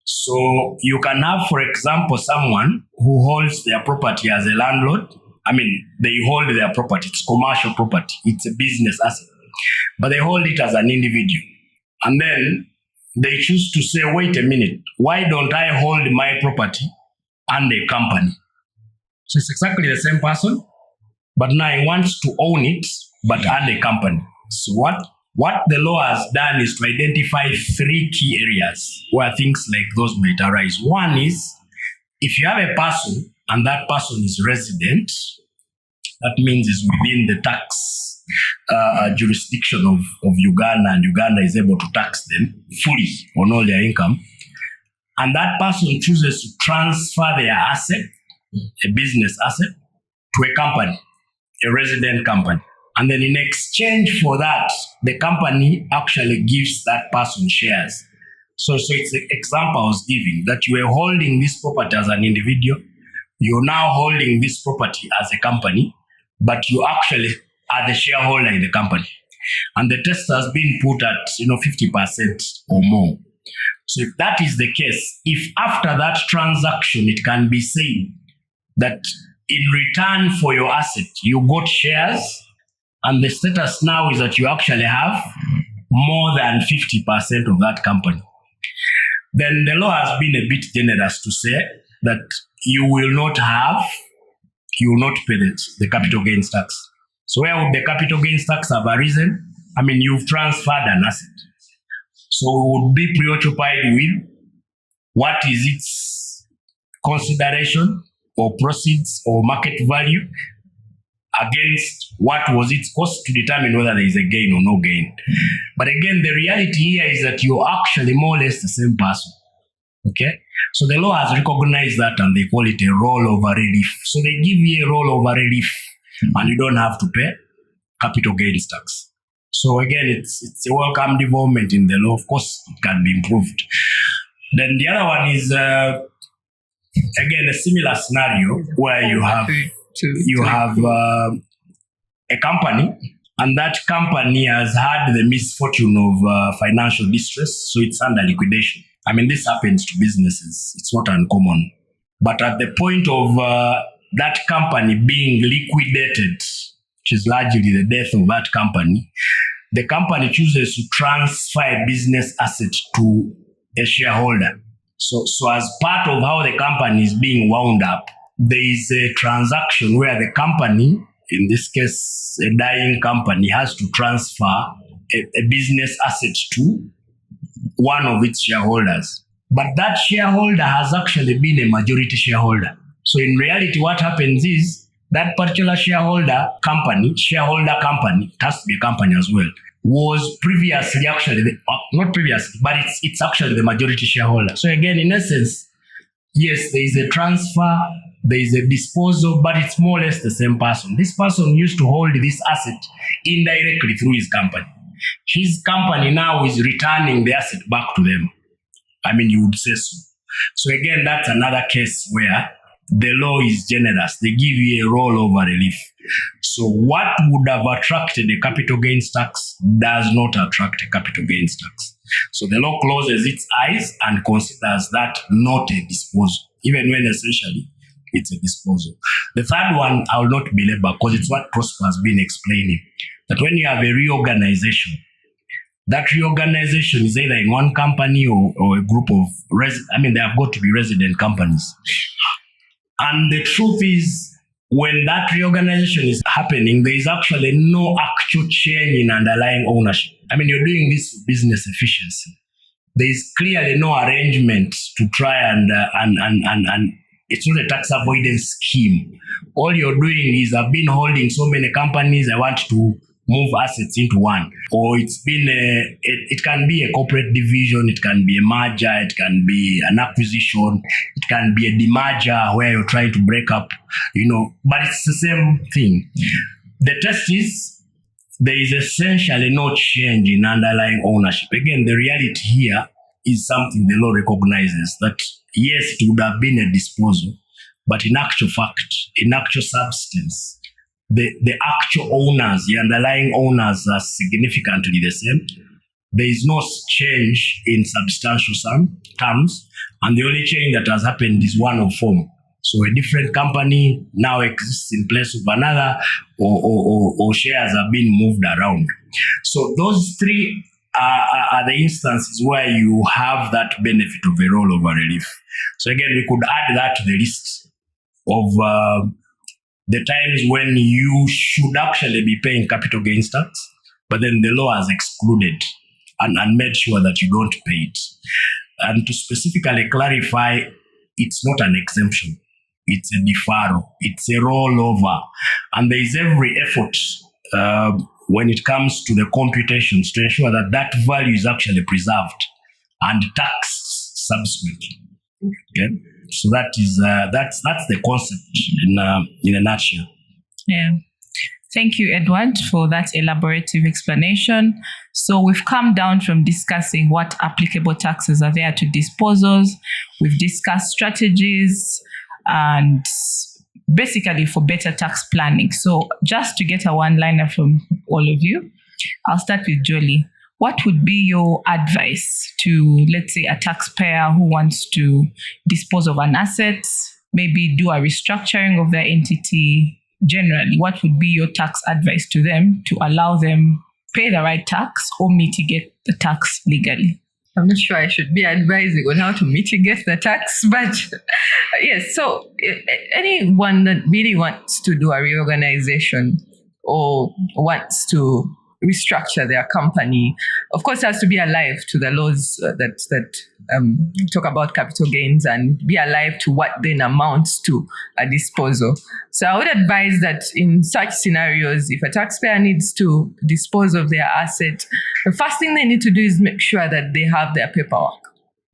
So you can have, for example, someone who holds their property as a landlord. I mean, they hold their property, it's commercial property, it's a business asset, but they hold it as an individual. And then they choose to say, wait a minute, why don't I hold my property and a company? So it's exactly the same person, but now he wants to own it, but and a company. So what the law has done is to identify three key areas where things like those might arise. One is, if you have a person and that person is resident, that means is within the tax jurisdiction of Uganda, and Uganda is able to tax them fully on all their income, and that person chooses to transfer their asset, a business asset, to a company, a resident company. And then in exchange for that, the company actually gives that person shares. So it's the example I was giving, that you were holding this property as an individual, you're now holding this property as a company, but you actually are the shareholder in the company. And the test has been put at 50% or more. So if that is the case, if after that transaction it can be said that in return for your asset, you got shares, and the status now is that you actually have more than 50% of that company. Then the law has been a bit generous to say that you will not pay the capital gains tax. So where would the capital gains tax have arisen? I mean, you've transferred an asset. So we would be preoccupied with what is its consideration or proceeds or market value against what was its cost to determine whether there is a gain or no gain. But again, the reality here is that you're actually more or less the same person. Okay? So the law has recognized that and they call it a rollover relief. So they give you a rollover relief and you don't have to pay capital gains tax. So again, it's a welcome development in the law. Of course, it can be improved. Then the other one is, again, a similar scenario where you have a company, and that company has had the misfortune of financial distress, so it's under liquidation. I mean, this happens to businesses. It's not uncommon. But at the point of that company being liquidated, which is largely the death of that company, the company chooses to transfer a business asset to a shareholder. So as part of how the company is being wound up, there is a transaction where the company, in this case, a dying company, has to transfer a business asset to one of its shareholders. But that shareholder has actually been a majority shareholder. So in reality, what happens is that particular shareholder company, it has to be a company as well, was previously actually, not previously, but it's actually the majority shareholder. So again, in essence, yes, there is a transfer, there is a disposal, but it's more or less the same person. This person used to hold this asset indirectly through his company. His company now is returning the asset back to them. I mean, you would say so. So again, that's another case where the law is generous. They give you a rollover relief. So what would have attracted a capital gains tax does not attract a capital gains tax. So the law closes its eyes and considers that not a disposal, even when essentially it's a disposal. The third one, I will not belabor because it's what Prosper has been explaining, that when you have a reorganization, that reorganization is either in one company or a group of they have got to be resident companies. And the truth is, when that reorganization is happening, there is actually no actual change in underlying ownership. I mean, you're doing this for business efficiency. There is clearly no arrangement to try and it's not a tax avoidance scheme. All you're doing is, I've been holding so many companies, I want to move assets into one. Or it can be a corporate division, it can be a merger, it can be an acquisition, it can be a demerger where you're trying to break up, but it's the same thing. The test is, there is essentially no change in underlying ownership. Again, the reality here is something the law recognizes, that yes, it would have been a disposal, but in actual fact, in actual substance, the actual owners, the underlying owners are significantly the same. There is no change in substantial terms, and the only change that has happened is one of form. So a different company now exists in place of another, or shares have been moved around. So those three are the instances where you have that benefit of a rollover relief. So again, we could add that to the list of the times when you should actually be paying capital gains tax, but then the law has excluded and made sure that you don't pay it. And to specifically clarify, it's not an exemption. It's a deferral. It's a rollover. And there is every effort when it comes to the computations to ensure that that value is actually preserved and taxed subsequently. Okay? So that is that's the concept in a nutshell. Yeah. Thank you, Edward, for that elaborative explanation. So we've come down from discussing what applicable taxes are there to disposals. We've discussed strategies and basically for better tax planning. So just to get a one-liner from all of you, I'll start with Jolie. What would be your advice to, let's say, a taxpayer who wants to dispose of an asset maybe do a restructuring of their entity. Generally, what would be your tax advice to them to allow them pay the right tax or mitigate the tax legally? I'm not sure I should be advising on how to mitigate the tax, but yes, so anyone that really wants to do a reorganization or wants to restructure their company, of course, has to be alive to the laws that talk about capital gains and be alive to what then amounts to a disposal. So I would advise that in such scenarios, if a taxpayer needs to dispose of their asset, the first thing they need to do is make sure that they have their paperwork.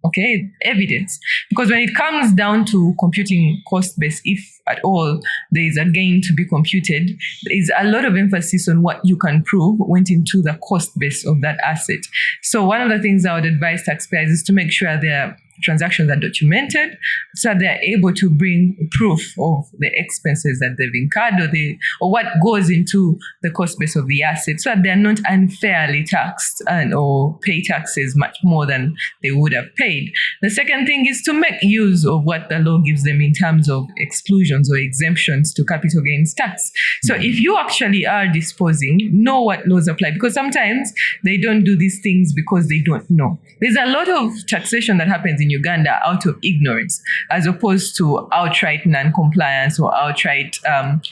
Okay, evidence. Because when it comes down to computing cost base, if at all there is a gain to be computed, there is a lot of emphasis on what you can prove went into the cost base of that asset. So one of the things I would advise taxpayers is to make sure their transactions are documented so that they're able to bring proof of the expenses that they've incurred or what goes into the cost base of the asset so that they're not unfairly taxed or pay taxes much more than they would have paid. The second thing is to make use of what the law gives them in terms of exclusions or exemptions to capital gains tax. So if you actually are disposing, know what laws apply, because sometimes they don't do these things because they don't know. There's a lot of taxation that happens in Uganda out of ignorance, as opposed to outright non-compliance or outright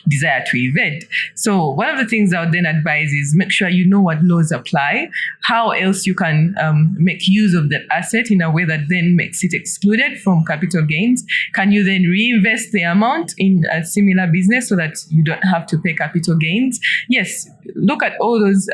desire to evade. So one of the things I would then advise is make sure you know what laws apply, how else you can make use of that asset in a way that then makes it excluded from capital gains. Can you then reinvest the amount in a similar business so that you don't have to pay capital gains? Yes, look at all those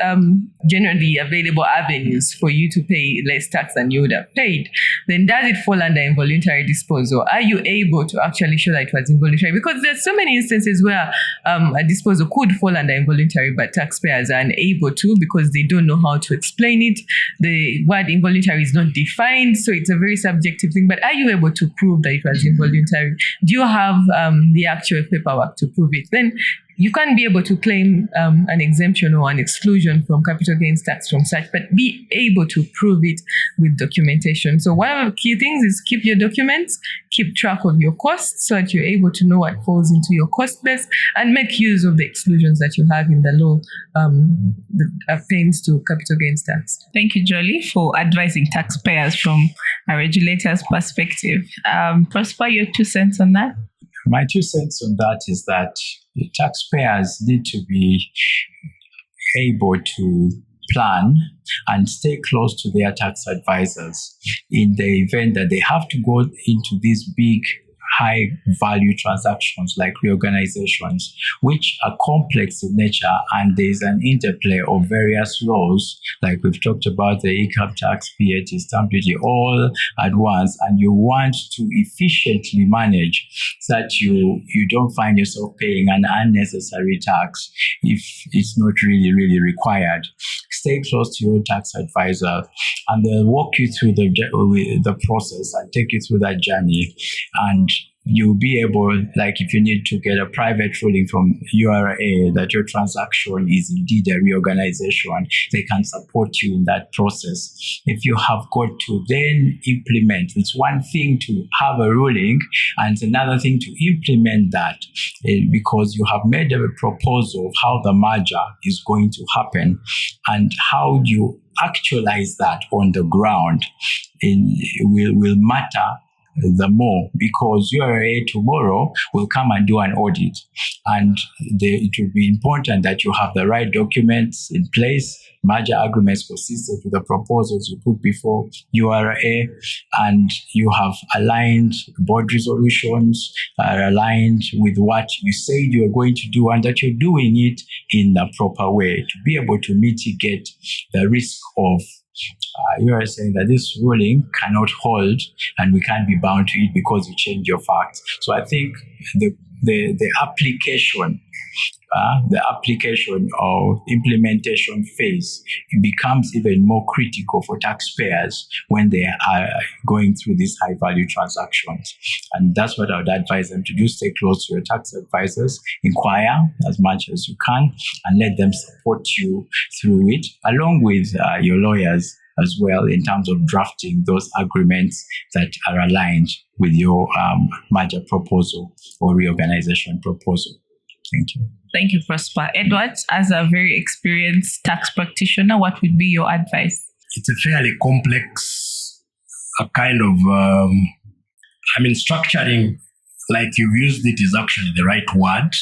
generally available avenues for you to pay less tax than you would have paid. Then does it fall under involuntary disposal? Are you able to actually show that it was involuntary? Because there's so many instances where a disposal could fall under involuntary, but taxpayers are unable to because they don't know how to explain it. The word involuntary is not defined, so it's a very subjective thing. But are you able to prove that it was involuntary? Do you have the actual paperwork to prove it? Then you can be able to claim an exemption or an exclusion from capital gains tax from such, but be able to prove it with documentation. So one of the key things is keep your documents, keep track of your costs so that you're able to know what falls into your cost base and make use of the exclusions that you have in the law that pertains to capital gains tax. Thank you, Jolie, for advising taxpayers from a regulator's perspective. Prosper, your 2 cents on that? My 2 cents on that is that the taxpayers need to be able to plan and stay close to their tax advisors in the event that they have to go into these big high value transactions like reorganizations, which are complex in nature, and there's an interplay of various laws, like we've talked about the income tax, VAT, stamp duty, all at once, and you want to efficiently manage so that you don't find yourself paying an unnecessary tax if it's not really required. Stay close to your tax advisor, and they'll walk you through the process and take you through that journey. And you'll be able, like if you need to get a private ruling from URA that your transaction is indeed a reorganization, they can support you in that process. If you have got to then implement, it's one thing to have a ruling and it's another thing to implement that, because you have made a proposal of how the merger is going to happen, and how you actualize that on the ground will matter the more, because URA tomorrow will come and do an audit, and it will be important that you have the right documents in place, merger agreements consistent with the proposals you put before URA, and you have aligned board resolutions, are aligned with what you said you are going to do, and that you're doing it in the proper way to be able to mitigate the risk of you are saying that this ruling cannot hold and we can't be bound to it because you change your facts. So I think the application or implementation phase, it becomes even more critical for taxpayers when they are going through these high value transactions. And that's what I would advise them to do. Stay close to your tax advisors, inquire as much as you can, and let them support you through it, along with your lawyers as well in terms of drafting those agreements that are aligned with your merger proposal or reorganization proposal. Thank you. Thank you, Prosper. Edward, as a very experienced tax practitioner, what would be your advice? It's a fairly complex kind of, structuring, like you've used it, is actually the right word.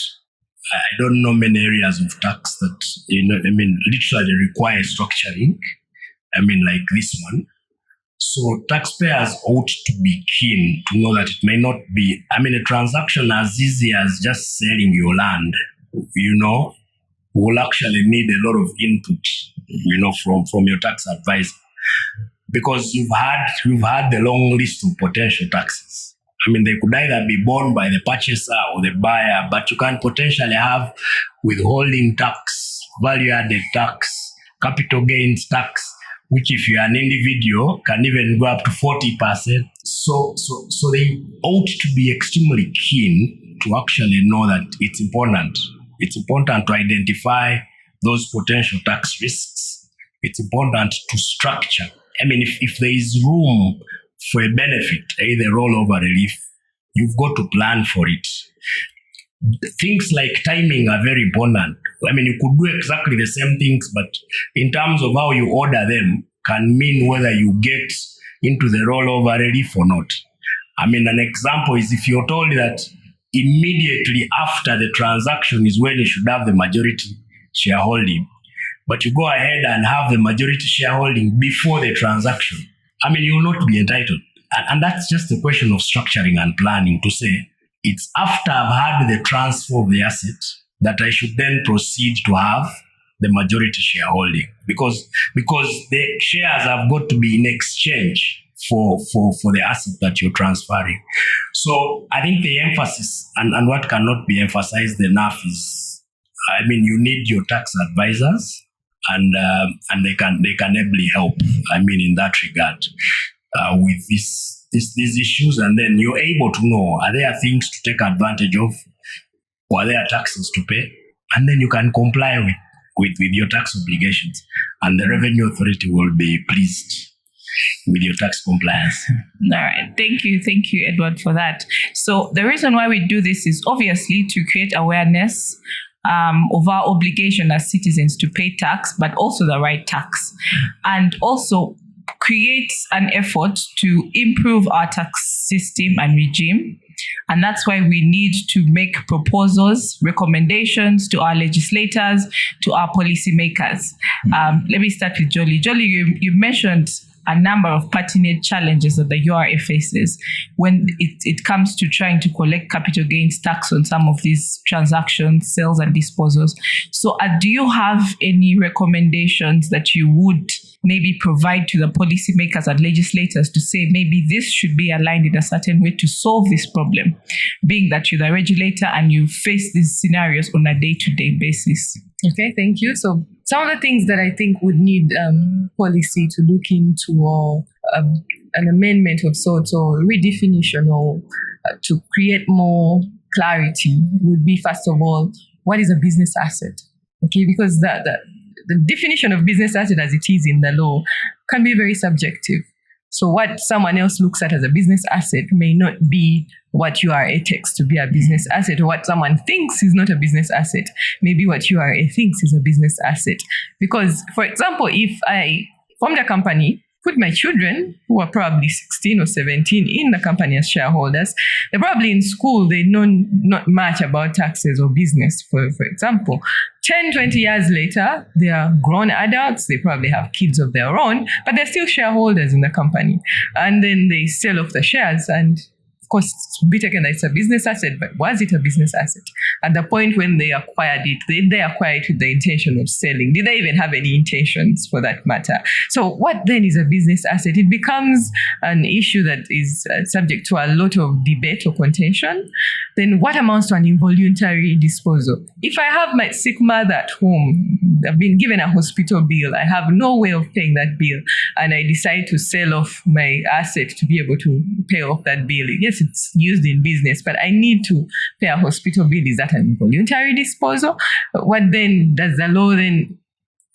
I don't know many areas of tax that, literally require structuring. Like this one. So taxpayers ought to be keen to know that it may not be, a transaction as easy as just selling your land, will actually need a lot of input, from your tax advisor. Because you've had the long list of potential taxes. They could either be borne by the purchaser or the buyer, but you can potentially have withholding tax, value-added tax, capital gains tax, which if you're an individual can even go up to 40%. So they ought to be extremely keen to actually know that it's important. It's important to identify those potential tax risks. It's important to structure. If there is room for a benefit, either rollover relief, you've got to plan for it. Things like timing are very important. You could do exactly the same things, but in terms of how you order them can mean whether you get into the rollover relief or not. An example is if you're told that immediately after the transaction is when you should have the majority shareholding, but you go ahead and have the majority shareholding before the transaction, you will not be entitled. And that's just a question of structuring and planning to say, it's after I've had the transfer of the asset that I should then proceed to have the majority shareholding, because the shares have got to be in exchange for the asset that you're transferring. So I think the emphasis and what cannot be emphasized enough is, you need your tax advisors, and they can ably help. In that regard, with these issues, and then you're able to know, are there things to take advantage of, or are there taxes to pay, and then you can comply with your tax obligations, and the Revenue Authority will be pleased with your tax compliance. All right. Thank you, Edward, for that. So the reason why we do this is obviously to create awareness of our obligation as citizens to pay tax, but also the right tax, and also create an effort to improve our tax system and regime. And that's why we need to make proposals, recommendations to our legislators, to our policymakers. Let me start with Jolie. Jolie, you mentioned a number of pertinent challenges that the URA faces when it comes to trying to collect capital gains tax on some of these transactions, sales and disposals. So do you have any recommendations that you would maybe provide to the policymakers and legislators to say maybe this should be aligned in a certain way to solve this problem, being that you're the regulator and you face these scenarios on a day-to-day basis? Okay, thank you. So some of the things that I think would need policy to look into, or an amendment of sorts, or redefinition, or to create more clarity would be, first of all, what is a business asset? Okay, because the definition of business asset as it is in the law can be very subjective. So what someone else looks at as a business asset may not be what URA takes to be a business asset, or what someone thinks is not a business asset, maybe what URA thinks is a business asset. Because, for example, if I formed a company, put my children, who are probably 16 or 17, in the company as shareholders, they're probably in school, they know not much about taxes or business, for example. 10, 20 years later, they are grown adults, they probably have kids of their own, but they're still shareholders in the company. And then they sell off the shares, and of course, it's be taken that it's a business asset, but was it a business asset? At the point when they acquired it, did they acquire it with the intention of selling? Did they even have any intentions for that matter? So what then is a business asset? It becomes an issue that is subject to a lot of debate or contention. Then what amounts to an involuntary disposal? If I have my sick mother at home, I've been given a hospital bill, I have no way of paying that bill, and I decide to sell off my asset to be able to pay off that bill. Yes, it's used in business, but I need to pay a hospital bill. Is that an involuntary disposal? What then does the law then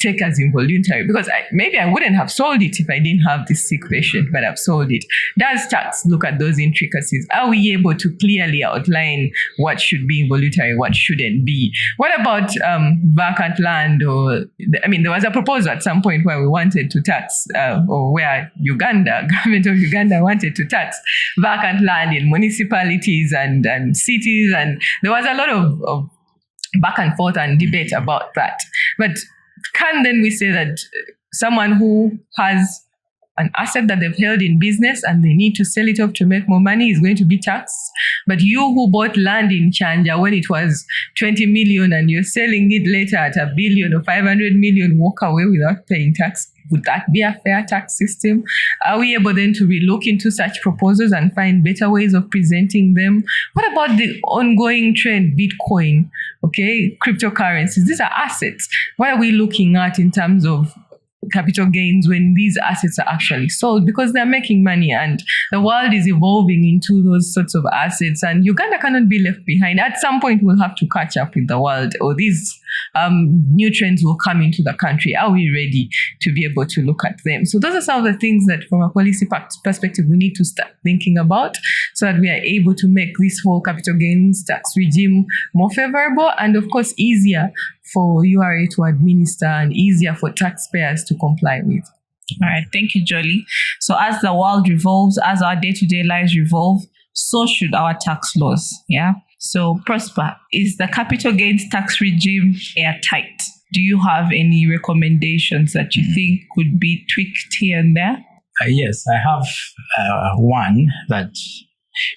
take as involuntary, because maybe I wouldn't have sold it if I didn't have this sick patient, but I've sold it. Does tax look at those intricacies? Are we able to clearly outline what should be involuntary, what shouldn't be? What about vacant land? There was a proposal at some point where we wanted to tax, or where government of Uganda wanted to tax vacant land in municipalities and cities, and there was a lot of back and forth and debate about that. But can then we say that someone who has an asset that they've held in business and they need to sell it off to make more money is going to be taxed? But you who bought land in Chanja when it was 20 million and you're selling it later at $1 billion or 500 million, walk away without paying tax. Would that be a fair tax system? Are we able then to relook into such proposals and find better ways of presenting them? What about the ongoing trend, Bitcoin, cryptocurrencies? These are assets. What are we looking at in terms of capital gains when these assets are actually sold, because they're making money and the world is evolving into those sorts of assets, and Uganda cannot be left behind. At some point, we'll have to catch up with the world, or these new trends will come into the country. Are we ready to be able to look at them? So those are some of the things that from a policy perspective, we need to start thinking about so that we are able to make this whole capital gains tax regime more favorable and, of course, easier for URA to administer and easier for taxpayers to comply with. All right. Thank you, Jolie. So as the world revolves, as our day-to-day lives revolve, so should our tax laws. Yeah. So Prosper, is the capital gains tax regime airtight? Do you have any recommendations that you think could be tweaked here and there? Yes, I have one that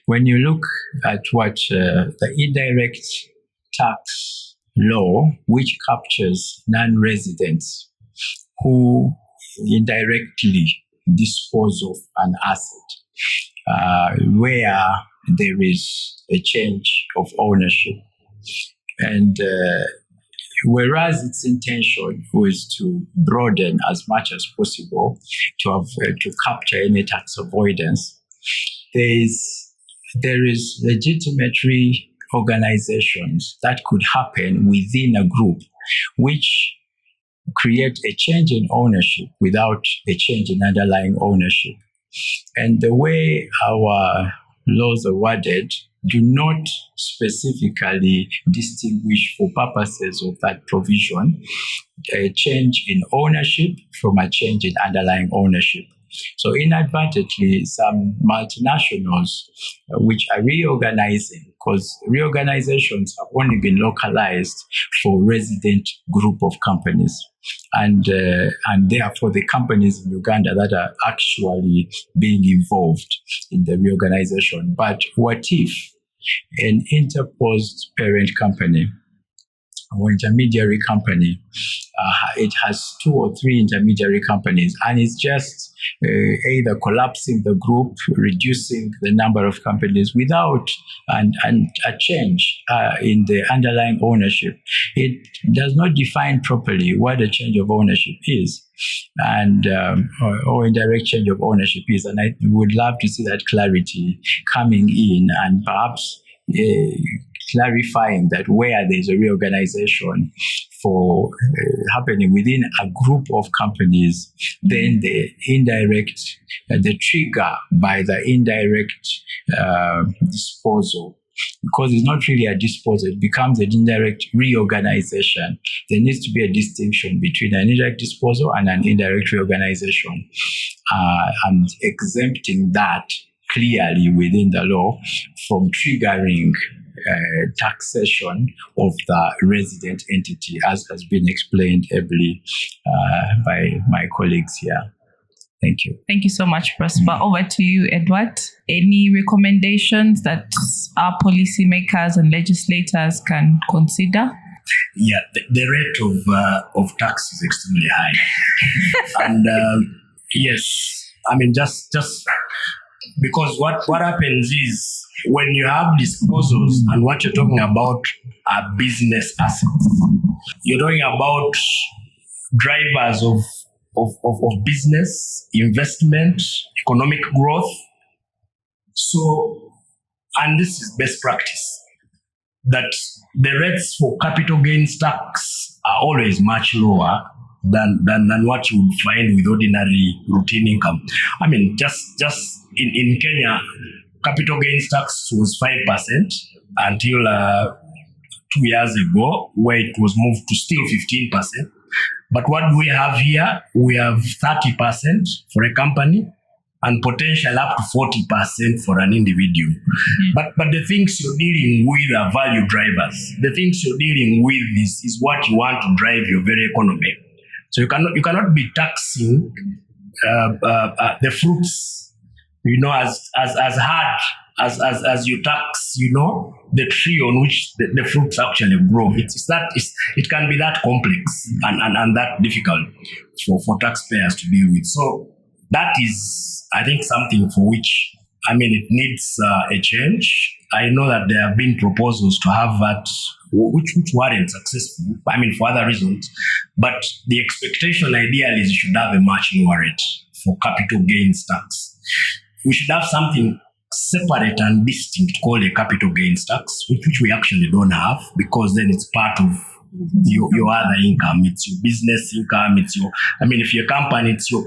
when you look at what the indirect tax law, which captures non-residents who indirectly dispose of an asset where there is a change of ownership. And whereas its intention was to broaden as much as possible to capture any tax avoidance, there is legitimate reorganizations that could happen within a group which create a change in ownership without a change in underlying ownership. And the way our laws are worded do not specifically distinguish, for purposes of that provision, a change in ownership from a change in underlying ownership. So inadvertently, some multinationals which are reorganizing, because reorganizations have only been localized for resident group of companies, and therefore the companies in Uganda that are actually being involved in the reorganization. But what if an interposed parent company or intermediary company, it has 2 or 3 intermediary companies, and it's just either collapsing the group, reducing the number of companies without a change in the underlying ownership. It does not define properly what a change of ownership is, and or indirect change of ownership is. And I would love to see that clarity coming in, and perhaps clarifying that where there's a reorganization for happening within a group of companies, then the trigger by the indirect disposal, because it's not really a disposal, it becomes an indirect reorganization. There needs to be a distinction between an indirect disposal and an indirect reorganization, and exempting that clearly within the law from triggering taxation of the resident entity, as has been explained ably by my colleagues here. Thank you. Thank you so much, Prosper. Over to you, Edward. Any recommendations that our policymakers and legislators can consider? Yeah, the rate of tax is extremely high. And yes, I mean, just because what happens is, when you have disposals and what you're talking about are business assets, you're talking about drivers of business, investment, economic growth. So, and this is best practice, that the rates for capital gains tax are always much lower than what you would find with ordinary routine income. I mean, just in Kenya, capital gains tax was 5% until 2 years ago, where it was moved to still 15%. But what do we have here? We have 30% for a company and potential up to 40% for an individual. But the things you're dealing with are value drivers. The things you're dealing with is what you want to drive your very economy. So you cannot be taxing the fruits, as hard as you tax, the tree on which the fruits actually grow. It can be that complex and that difficult for taxpayers to deal with. So that is, I think, something for which, it needs a change. I know that there have been proposals to have that, which weren't successful, for other reasons. But the expectation ideally is you should have a much lower rate for capital gains tax. We should have something separate and distinct called a capital gains tax, which we actually don't have, because then it's part of your other income. It's your business income. It's your, if you're a company, it's your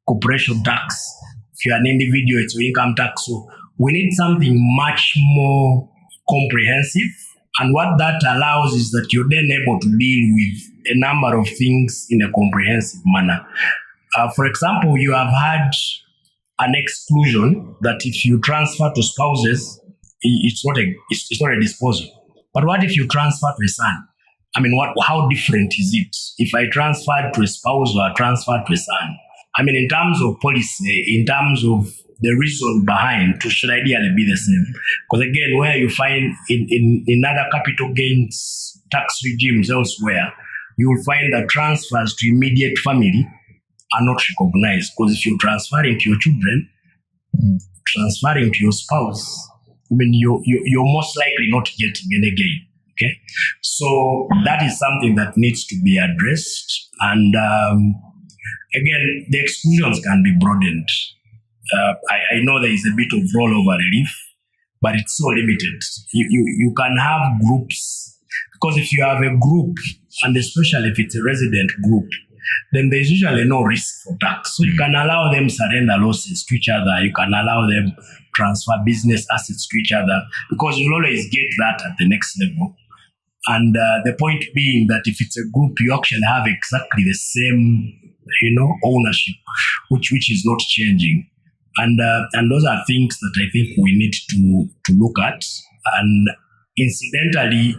corporation tax. If you're an individual, it's your income tax. So we need something much more comprehensive. And what that allows is that you're then able to deal with a number of things in a comprehensive manner. For example, you have had an exclusion that if you transfer to spouses, it's not a disposal. But what if you transfer to a son? How different is it if I transferred to a spouse or transferred to a son? In terms of policy, in terms of the reason behind, it should ideally be the same. Because again, where you find in other capital gains tax regimes elsewhere, you will find that transfers to immediate family are not recognized. Because if you're transferring to your children, transferring to your spouse, you're most likely not getting any gain. Okay, so that is something that needs to be addressed. And again, the exclusions can be broadened. I know there is a bit of rollover relief, but it's so limited. You can have groups, because if you have a group, and especially if it's a resident group, then there's usually no risk for tax. So you can allow them surrender losses to each other. You can allow them transfer business assets to each other, because you'll always get that at the next level. And the point being that if it's a group, you actually have exactly the same, ownership, which is not changing. And those are things that I think we need to look at. And incidentally,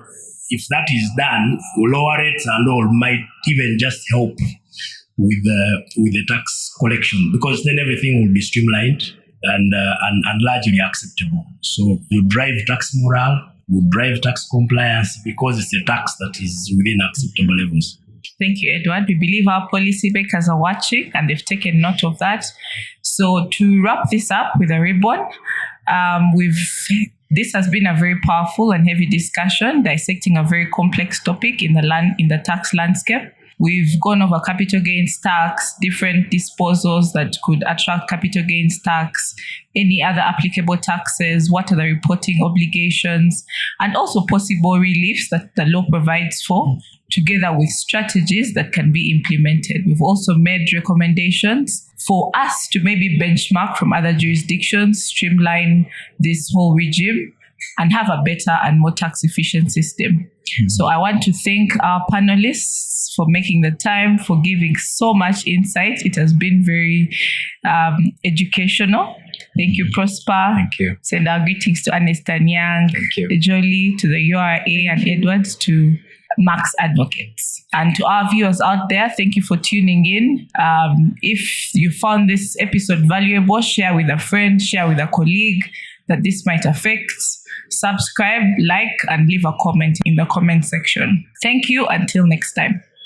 if that is done, lower rates and all might even just help with the tax collection, because then everything will be streamlined and largely acceptable. So you drive tax morale, you drive tax compliance, because it's a tax that is within acceptable levels. Thank you, Edward. We believe our policymakers are watching and they've taken note of that. So to wrap this up with a ribbon, this has been a very powerful and heavy discussion dissecting a very complex topic in the tax landscape. We've gone over capital gains tax, different disposals that could attract capital gains tax, any other applicable taxes, what are the reporting obligations, and also possible reliefs that the law provides for, together with strategies that can be implemented. We've also made recommendations for us to maybe benchmark from other jurisdictions, streamline this whole regime, and have a better and more tax-efficient system. So I want to thank our panelists for making the time, for giving so much insight. It has been very educational. Thank you, Prosper. Thank you. Send our greetings to Ernest and Young, Thank you. Jolie, to the URA, and Edwards, to Max Advocates. And to our viewers out there, thank you for tuning in. If you found this episode valuable, share with a friend, share with a colleague that this might affect. Subscribe, like, and leave a comment in the comment section. Thank you. Until next time.